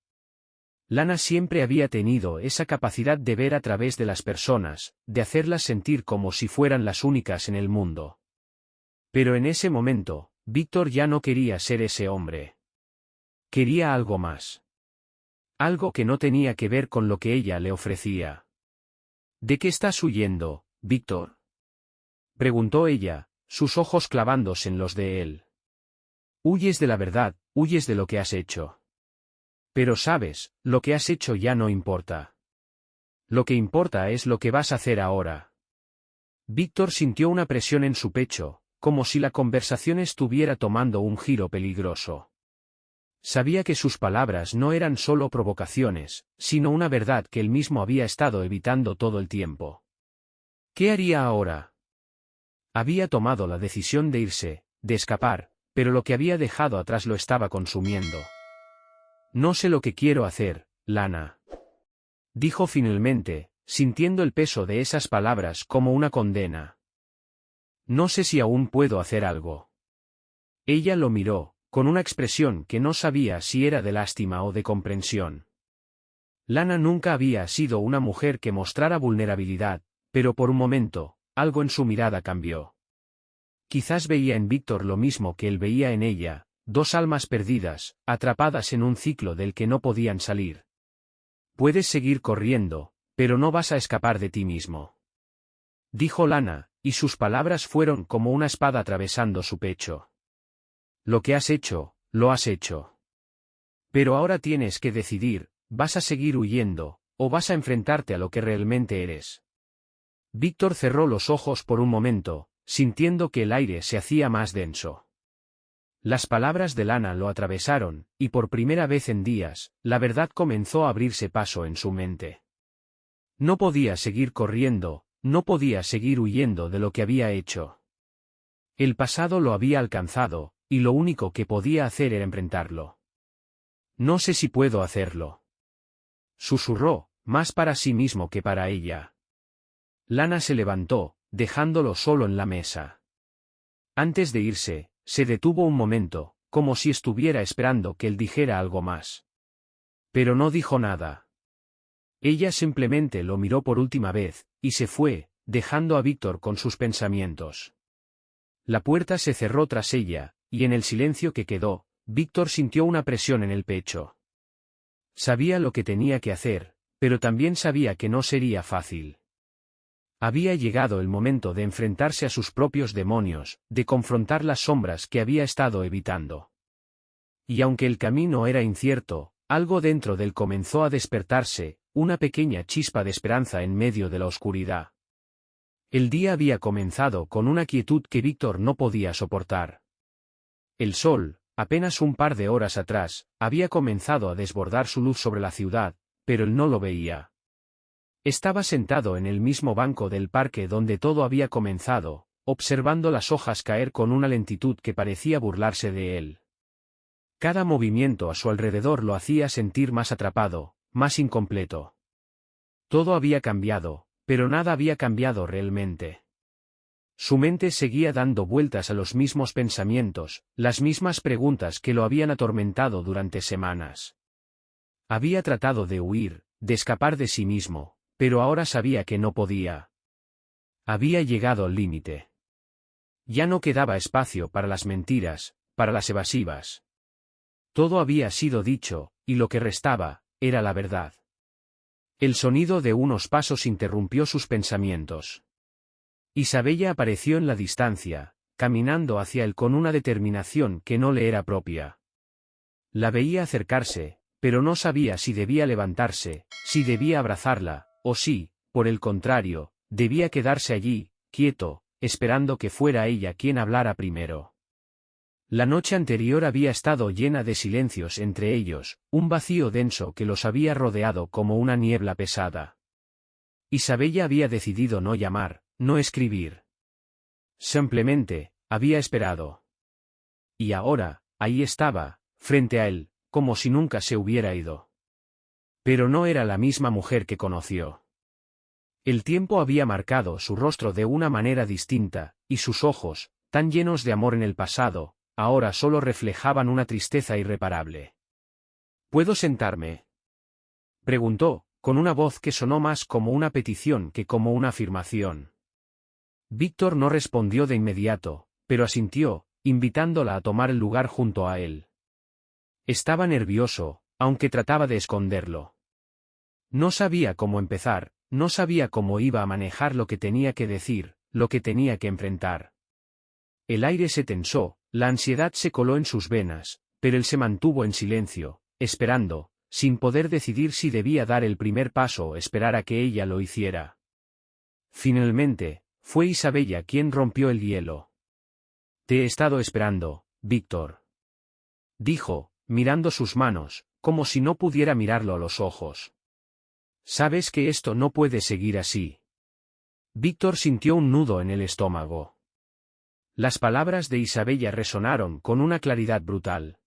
Lana siempre había tenido esa capacidad de ver a través de las personas, de hacerlas sentir como si fueran las únicas en el mundo. Pero en ese momento, Víctor ya no quería ser ese hombre. Quería algo más. Algo que no tenía que ver con lo que ella le ofrecía. ¿De qué estás huyendo, Víctor? Preguntó ella, sus ojos clavándose en los de él. Huyes de la verdad, huyes de lo que has hecho. Pero sabes, lo que has hecho ya no importa. Lo que importa es lo que vas a hacer ahora. Víctor sintió una presión en su pecho, como si la conversación estuviera tomando un giro peligroso. Sabía que sus palabras no eran solo provocaciones, sino una verdad que él mismo había estado evitando todo el tiempo. ¿Qué haría ahora? Había tomado la decisión de irse, de escapar, pero lo que había dejado atrás lo estaba consumiendo. No sé lo que quiero hacer, Lana. Dijo finalmente, sintiendo el peso de esas palabras como una condena. No sé si aún puedo hacer algo. Ella lo miró, con una expresión que no sabía si era de lástima o de comprensión. Lana nunca había sido una mujer que mostrara vulnerabilidad, pero por un momento, algo en su mirada cambió. Quizás veía en Víctor lo mismo que él veía en ella, dos almas perdidas, atrapadas en un ciclo del que no podían salir. Puedes seguir corriendo, pero no vas a escapar de ti mismo. Dijo Lana, y sus palabras fueron como una espada atravesando su pecho. Lo que has hecho, lo has hecho. Pero ahora tienes que decidir, ¿vas a seguir huyendo, o vas a enfrentarte a lo que realmente eres? Víctor cerró los ojos por un momento, sintiendo que el aire se hacía más denso. Las palabras de Lana lo atravesaron, y por primera vez en días, la verdad comenzó a abrirse paso en su mente. No podía seguir corriendo, no podía seguir huyendo de lo que había hecho. El pasado lo había alcanzado, y lo único que podía hacer era enfrentarlo. No sé si puedo hacerlo. Susurró, más para sí mismo que para ella. Lana se levantó, dejándolo solo en la mesa. Antes de irse, se detuvo un momento, como si estuviera esperando que él dijera algo más. Pero no dijo nada. Ella simplemente lo miró por última vez, y se fue, dejando a Víctor con sus pensamientos. La puerta se cerró tras ella, y en el silencio que quedó, Víctor sintió una presión en el pecho. Sabía lo que tenía que hacer, pero también sabía que no sería fácil. Había llegado el momento de enfrentarse a sus propios demonios, de confrontar las sombras que había estado evitando. Y aunque el camino era incierto, algo dentro de él comenzó a despertarse, una pequeña chispa de esperanza en medio de la oscuridad. El día había comenzado con una quietud que Víctor no podía soportar. El sol, apenas un par de horas atrás, había comenzado a desbordar su luz sobre la ciudad, pero él no lo veía. Estaba sentado en el mismo banco del parque donde todo había comenzado, observando las hojas caer con una lentitud que parecía burlarse de él. Cada movimiento a su alrededor lo hacía sentir más atrapado, más incompleto. Todo había cambiado, pero nada había cambiado realmente. Su mente seguía dando vueltas a los mismos pensamientos, las mismas preguntas que lo habían atormentado durante semanas. Había tratado de huir, de escapar de sí mismo, pero ahora sabía que no podía. Había llegado al límite. Ya no quedaba espacio para las mentiras, para las evasivas. Todo había sido dicho, y lo que restaba, era la verdad. El sonido de unos pasos interrumpió sus pensamientos. Isabella apareció en la distancia, caminando hacia él con una determinación que no le era propia. La veía acercarse, pero no sabía si debía levantarse, si debía abrazarla, o si, por el contrario, debía quedarse allí, quieto, esperando que fuera ella quien hablara primero. La noche anterior había estado llena de silencios entre ellos, un vacío denso que los había rodeado como una niebla pesada. Isabella había decidido no llamar, no escribir. Simplemente, había esperado. Y ahora, ahí estaba, frente a él, como si nunca se hubiera ido. Pero no era la misma mujer que conoció. El tiempo había marcado su rostro de una manera distinta, y sus ojos, tan llenos de amor en el pasado, ahora solo reflejaban una tristeza irreparable. ¿Puedo sentarme?, preguntó, con una voz que sonó más como una petición que como una afirmación. Víctor no respondió de inmediato, pero asintió, invitándola a tomar el lugar junto a él. Estaba nervioso, aunque trataba de esconderlo. No sabía cómo empezar, no sabía cómo iba a manejar lo que tenía que decir, lo que tenía que enfrentar. El aire se tensó, la ansiedad se coló en sus venas, pero él se mantuvo en silencio, esperando, sin poder decidir si debía dar el primer paso o esperar a que ella lo hiciera. Finalmente, fue Isabella quien rompió el hielo. «Te he estado esperando, Víctor», dijo, mirando sus manos, como si no pudiera mirarlo a los ojos. «Sabes que esto no puede seguir así». Víctor sintió un nudo en el estómago. Las palabras de Isabella resonaron con una claridad brutal.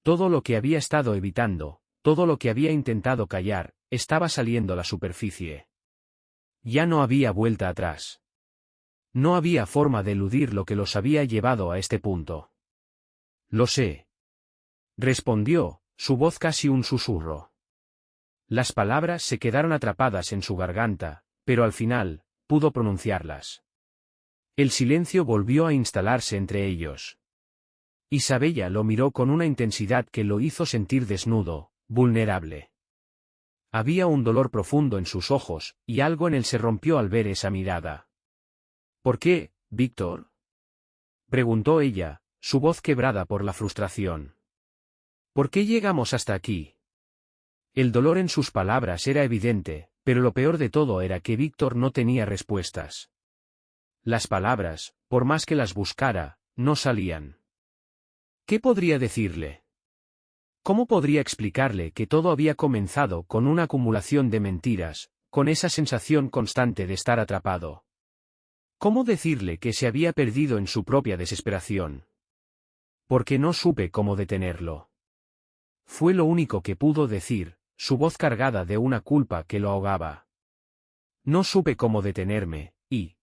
Todo lo que había estado evitando, todo lo que había intentado callar, estaba saliendo a la superficie. Ya no había vuelta atrás. No había forma de eludir lo que los había llevado a este punto. «Lo sé», respondió, su voz casi un susurro. Las palabras se quedaron atrapadas en su garganta, pero al final, pudo pronunciarlas. El silencio volvió a instalarse entre ellos. Isabella lo miró con una intensidad que lo hizo sentir desnudo, vulnerable. Había un dolor profundo en sus ojos, y algo en él se rompió al ver esa mirada. «¿Por qué, Víctor?», preguntó ella, su voz quebrada por la frustración. «¿Por qué llegamos hasta aquí?». El dolor en sus palabras era evidente, pero lo peor de todo era que Víctor no tenía respuestas. Las palabras, por más que las buscara, no salían. ¿Qué podría decirle? ¿Cómo podría explicarle que todo había comenzado con una acumulación de mentiras, con esa sensación constante de estar atrapado? ¿Cómo decirle que se había perdido en su propia desesperación? Porque no supe cómo detenerlo. Fue lo único que pudo decir, su voz cargada de una culpa que lo ahogaba. No supe cómo detenerme, y...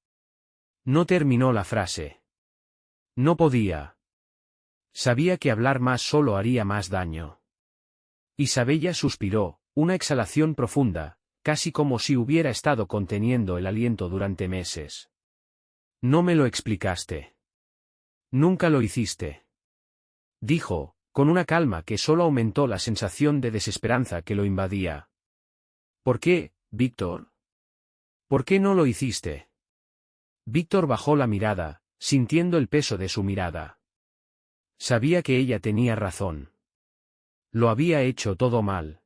No terminó la frase. No podía. Sabía que hablar más solo haría más daño. Isabella suspiró, una exhalación profunda, casi como si hubiera estado conteniendo el aliento durante meses. «No me lo explicaste. Nunca lo hiciste», dijo, con una calma que solo aumentó la sensación de desesperanza que lo invadía. «¿Por qué, Víctor? ¿Por qué no lo hiciste?». Víctor bajó la mirada, sintiendo el peso de su mirada. Sabía que ella tenía razón. Lo había hecho todo mal.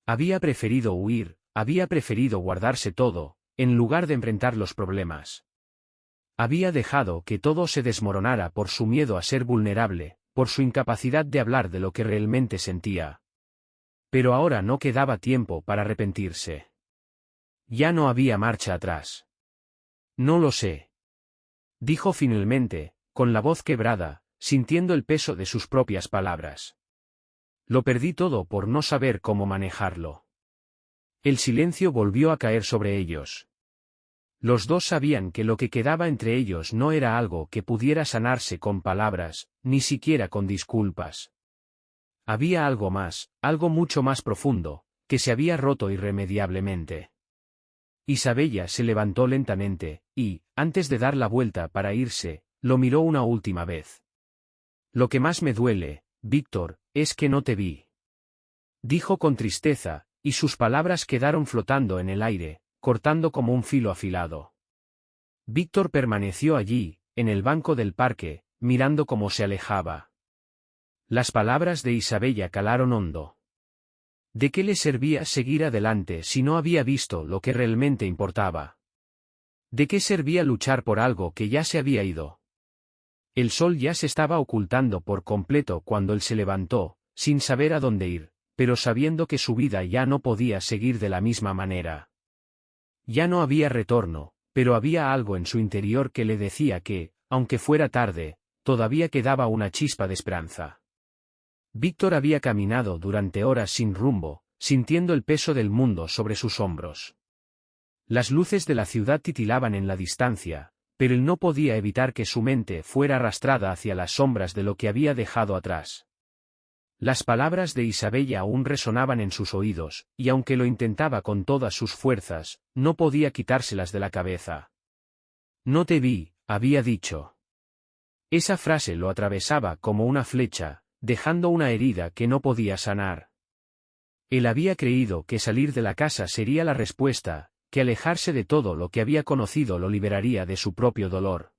Había preferido huir, había preferido guardarse todo, en lugar de enfrentar los problemas. Había dejado que todo se desmoronara por su miedo a ser vulnerable, por su incapacidad de hablar de lo que realmente sentía. Pero ahora no quedaba tiempo para arrepentirse. Ya no había marcha atrás. «No lo sé», dijo finalmente, con la voz quebrada, sintiendo el peso de sus propias palabras. «Lo perdí todo por no saber cómo manejarlo». El silencio volvió a caer sobre ellos. Los dos sabían que lo que quedaba entre ellos no era algo que pudiera sanarse con palabras, ni siquiera con disculpas. Había algo más, algo mucho más profundo, que se había roto irremediablemente. Isabella se levantó lentamente, y, antes de dar la vuelta para irse, lo miró una última vez. «Lo que más me duele, Víctor, es que no te vi», dijo con tristeza, y sus palabras quedaron flotando en el aire, cortando como un filo afilado. Víctor permaneció allí, en el banco del parque, mirando cómo se alejaba. Las palabras de Isabella calaron hondo. ¿De qué le servía seguir adelante si no había visto lo que realmente importaba? ¿De qué servía luchar por algo que ya se había ido? El sol ya se estaba ocultando por completo cuando él se levantó, sin saber a dónde ir, pero sabiendo que su vida ya no podía seguir de la misma manera. Ya no había retorno, pero había algo en su interior que le decía que, aunque fuera tarde, todavía quedaba una chispa de esperanza. Víctor había caminado durante horas sin rumbo, sintiendo el peso del mundo sobre sus hombros. Las luces de la ciudad titilaban en la distancia, pero él no podía evitar que su mente fuera arrastrada hacia las sombras de lo que había dejado atrás. Las palabras de Isabella aún resonaban en sus oídos, y aunque lo intentaba con todas sus fuerzas, no podía quitárselas de la cabeza. «No te vi», había dicho. Esa frase lo atravesaba como una flecha, dejando una herida que no podía sanar. Él había creído que salir de la casa sería la respuesta, que alejarse de todo lo que había conocido lo liberaría de su propio dolor.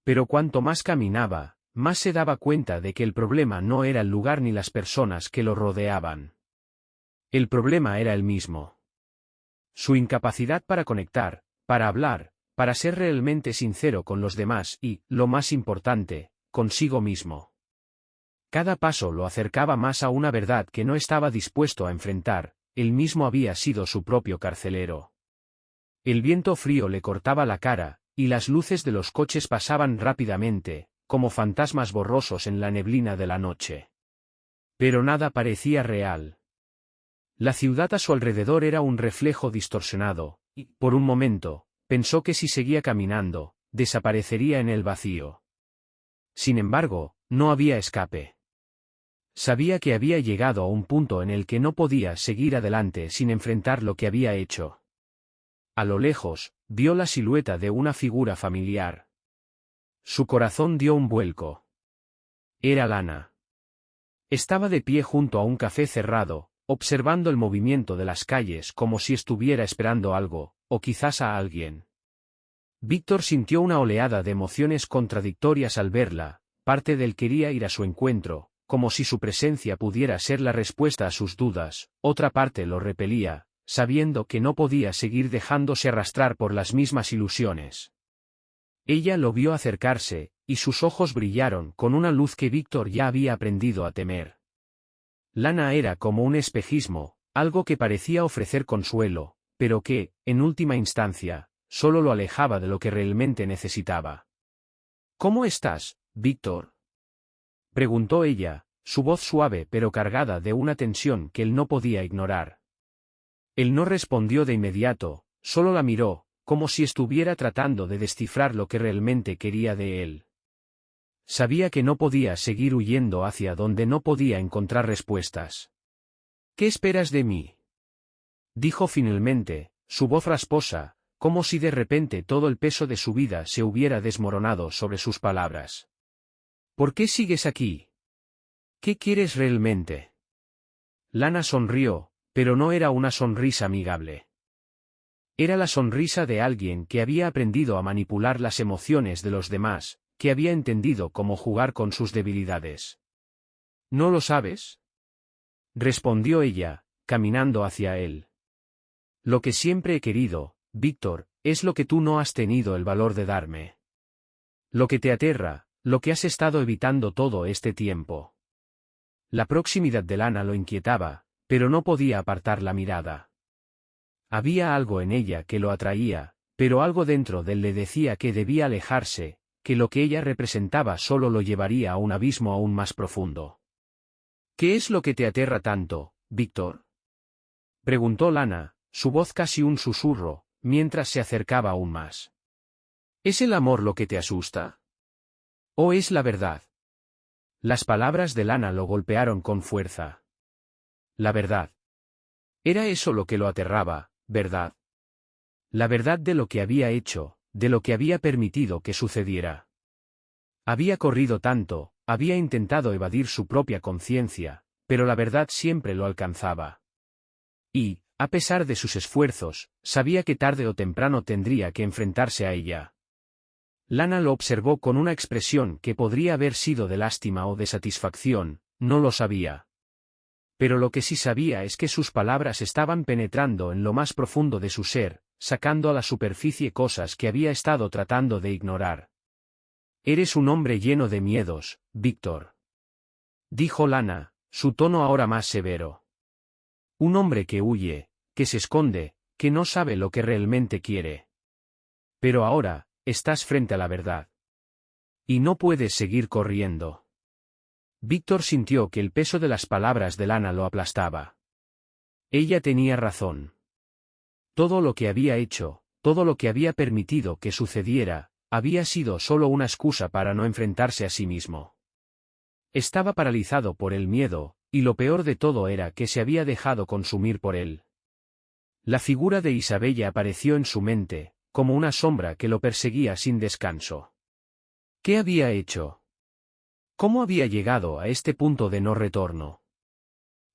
Pero cuanto más caminaba, más se daba cuenta de que el problema no era el lugar ni las personas que lo rodeaban. El problema era él mismo. Su incapacidad para conectar, para hablar, para ser realmente sincero con los demás y, lo más importante, consigo mismo. Cada paso lo acercaba más a una verdad que no estaba dispuesto a enfrentar, él mismo había sido su propio carcelero. El viento frío le cortaba la cara, y las luces de los coches pasaban rápidamente, como fantasmas borrosos en la neblina de la noche. Pero nada parecía real. La ciudad a su alrededor era un reflejo distorsionado, y, por un momento, pensó que si seguía caminando, desaparecería en el vacío. Sin embargo, no había escape. Sabía que había llegado a un punto en el que no podía seguir adelante sin enfrentar lo que había hecho. A lo lejos, vio la silueta de una figura familiar. Su corazón dio un vuelco. Era Lana. Estaba de pie junto a un café cerrado, observando el movimiento de las calles como si estuviera esperando algo, o quizás a alguien. Víctor sintió una oleada de emociones contradictorias al verla, parte de él quería ir a su encuentro, como si su presencia pudiera ser la respuesta a sus dudas, otra parte lo repelía, sabiendo que no podía seguir dejándose arrastrar por las mismas ilusiones. Ella lo vio acercarse, y sus ojos brillaron con una luz que Víctor ya había aprendido a temer. Lana era como un espejismo, algo que parecía ofrecer consuelo, pero que, en última instancia, solo lo alejaba de lo que realmente necesitaba. ¿Cómo estás, Víctor?, preguntó ella, su voz suave pero cargada de una tensión que él no podía ignorar. Él no respondió de inmediato, solo la miró, como si estuviera tratando de descifrar lo que realmente quería de él. Sabía que no podía seguir huyendo hacia donde no podía encontrar respuestas. ¿Qué esperas de mí?, dijo finalmente, su voz rasposa, como si de repente todo el peso de su vida se hubiera desmoronado sobre sus palabras. ¿Por qué sigues aquí? ¿Qué quieres realmente? Lana sonrió, pero no era una sonrisa amigable. Era la sonrisa de alguien que había aprendido a manipular las emociones de los demás, que había entendido cómo jugar con sus debilidades. ¿No lo sabes?, respondió ella, caminando hacia él. Lo que siempre he querido, Víctor, es lo que tú no has tenido el valor de darme. Lo que te aterra, lo que has estado evitando todo este tiempo. La proximidad de Lana lo inquietaba, pero no podía apartar la mirada. Había algo en ella que lo atraía, pero algo dentro de él le decía que debía alejarse, que lo que ella representaba solo lo llevaría a un abismo aún más profundo. ¿Qué es lo que te aterra tanto, Víctor?, preguntó Lana, su voz casi un susurro, mientras se acercaba aún más. ¿Es el amor lo que te asusta? ¿O es la verdad? Las palabras de Lana lo golpearon con fuerza. La verdad. Era eso lo que lo aterraba, ¿verdad? La verdad de lo que había hecho, de lo que había permitido que sucediera. Había corrido tanto, había intentado evadir su propia conciencia, pero la verdad siempre lo alcanzaba. Y, a pesar de sus esfuerzos, sabía que tarde o temprano tendría que enfrentarse a ella. Lana lo observó con una expresión que podría haber sido de lástima o de satisfacción, no lo sabía. Pero lo que sí sabía es que sus palabras estaban penetrando en lo más profundo de su ser, sacando a la superficie cosas que había estado tratando de ignorar. Eres un hombre lleno de miedos, Víctor, dijo Lana, su tono ahora más severo. Un hombre que huye, que se esconde, que no sabe lo que realmente quiere. Pero ahora, estás frente a la verdad. Y no puedes seguir corriendo. Víctor sintió que el peso de las palabras de Lana lo aplastaba. Ella tenía razón. Todo lo que había hecho, todo lo que había permitido que sucediera, había sido solo una excusa para no enfrentarse a sí mismo. Estaba paralizado por el miedo, y lo peor de todo era que se había dejado consumir por él. La figura de Isabella apareció en su mente, como una sombra que lo perseguía sin descanso. ¿Qué había hecho? ¿Cómo había llegado a este punto de no retorno?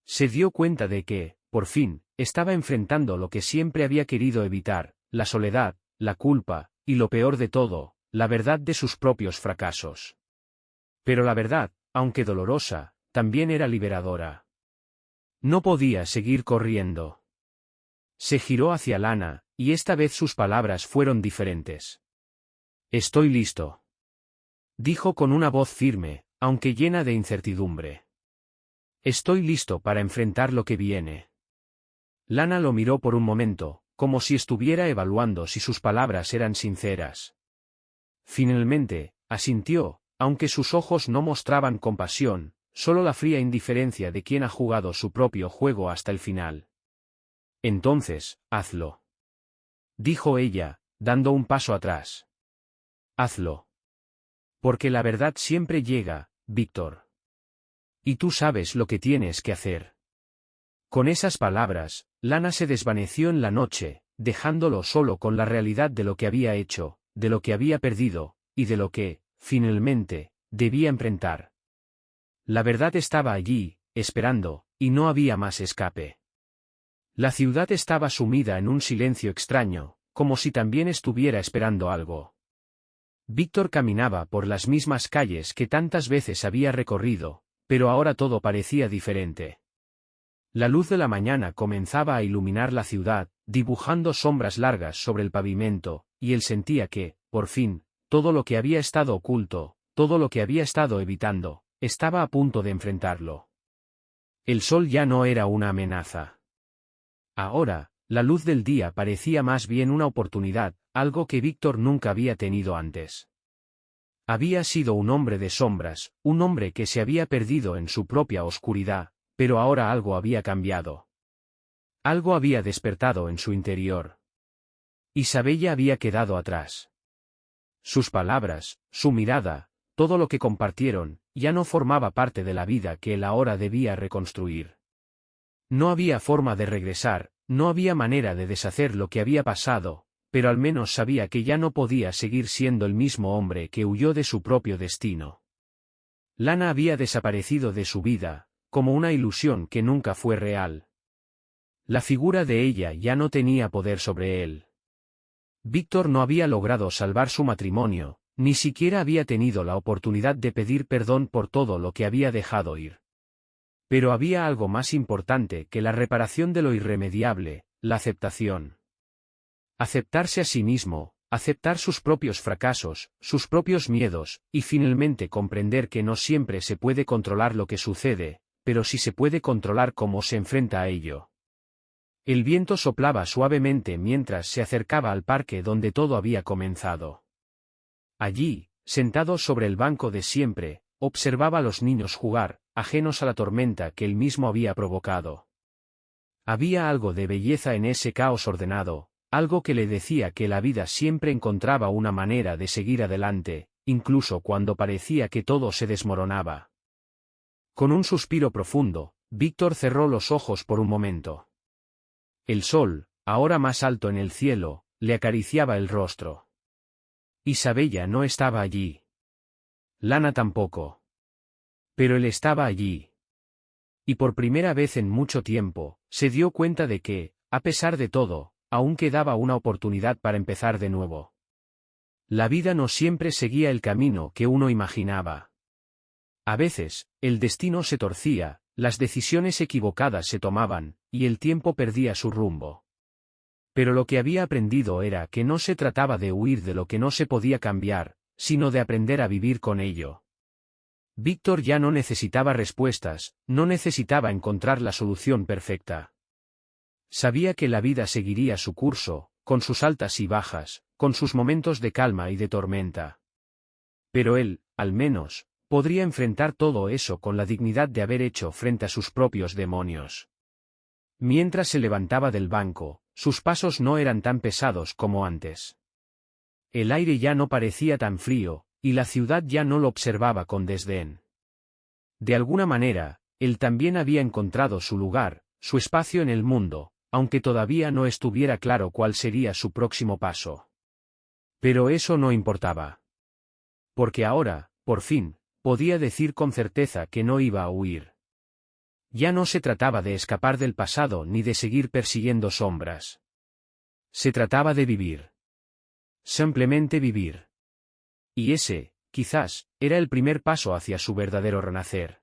Se dio cuenta de que, por fin, estaba enfrentando lo que siempre había querido evitar, la soledad, la culpa, y lo peor de todo, la verdad de sus propios fracasos. Pero la verdad, aunque dolorosa, también era liberadora. No podía seguir corriendo. Se giró hacia Lana, y esta vez sus palabras fueron diferentes. «Estoy listo», dijo con una voz firme, aunque llena de incertidumbre. «Estoy listo para enfrentar lo que viene». Lana lo miró por un momento, como si estuviera evaluando si sus palabras eran sinceras. Finalmente, asintió, aunque sus ojos no mostraban compasión, solo la fría indiferencia de quien ha jugado su propio juego hasta el final. «Entonces, hazlo», dijo ella, dando un paso atrás. «Hazlo. Porque la verdad siempre llega, Víctor. Y tú sabes lo que tienes que hacer». Con esas palabras, Lana se desvaneció en la noche, dejándolo solo con la realidad de lo que había hecho, de lo que había perdido, y de lo que, finalmente, debía enfrentar. La verdad estaba allí, esperando, y no había más escape. La ciudad estaba sumida en un silencio extraño, como si también estuviera esperando algo. Víctor caminaba por las mismas calles que tantas veces había recorrido, pero ahora todo parecía diferente. La luz de la mañana comenzaba a iluminar la ciudad, dibujando sombras largas sobre el pavimento, y él sentía que, por fin, todo lo que había estado oculto, todo lo que había estado evitando, estaba a punto de enfrentarlo. El sol ya no era una amenaza. Ahora, la luz del día parecía más bien una oportunidad, algo que Víctor nunca había tenido antes. Había sido un hombre de sombras, un hombre que se había perdido en su propia oscuridad, pero ahora algo había cambiado. Algo había despertado en su interior. Isabella había quedado atrás. Sus palabras, su mirada, todo lo que compartieron, ya no formaba parte de la vida que él ahora debía reconstruir. No había forma de regresar, no había manera de deshacer lo que había pasado, pero al menos sabía que ya no podía seguir siendo el mismo hombre que huyó de su propio destino. Lana había desaparecido de su vida, como una ilusión que nunca fue real. La figura de ella ya no tenía poder sobre él. Víctor no había logrado salvar su matrimonio, ni siquiera había tenido la oportunidad de pedir perdón por todo lo que había dejado ir. Pero había algo más importante que la reparación de lo irremediable, la aceptación. Aceptarse a sí mismo, aceptar sus propios fracasos, sus propios miedos, y finalmente comprender que no siempre se puede controlar lo que sucede, pero sí se puede controlar cómo se enfrenta a ello. El viento soplaba suavemente mientras se acercaba al parque donde todo había comenzado. Allí, sentado sobre el banco de siempre, observaba a los niños jugar, ajenos a la tormenta que él mismo había provocado. Había algo de belleza en ese caos ordenado, algo que le decía que la vida siempre encontraba una manera de seguir adelante, incluso cuando parecía que todo se desmoronaba. Con un suspiro profundo, Víctor cerró los ojos por un momento. El sol, ahora más alto en el cielo, le acariciaba el rostro. Isabella no estaba allí. Lana tampoco. Pero él estaba allí. Y por primera vez en mucho tiempo, se dio cuenta de que, a pesar de todo, aún quedaba una oportunidad para empezar de nuevo. La vida no siempre seguía el camino que uno imaginaba. A veces, el destino se torcía, las decisiones equivocadas se tomaban, y el tiempo perdía su rumbo. Pero lo que había aprendido era que no se trataba de huir de lo que no se podía cambiar, sino de aprender a vivir con ello. Víctor ya no necesitaba respuestas, no necesitaba encontrar la solución perfecta. Sabía que la vida seguiría su curso, con sus altas y bajas, con sus momentos de calma y de tormenta. Pero él, al menos, podría enfrentar todo eso con la dignidad de haber hecho frente a sus propios demonios. Mientras se levantaba del banco, sus pasos no eran tan pesados como antes. El aire ya no parecía tan frío, y la ciudad ya no lo observaba con desdén. De alguna manera, él también había encontrado su lugar, su espacio en el mundo, aunque todavía no estuviera claro cuál sería su próximo paso. Pero eso no importaba. Porque ahora, por fin, podía decir con certeza que no iba a huir. Ya no se trataba de escapar del pasado ni de seguir persiguiendo sombras. Se trataba de vivir. Simplemente vivir. Y ese, quizás, era el primer paso hacia su verdadero renacer.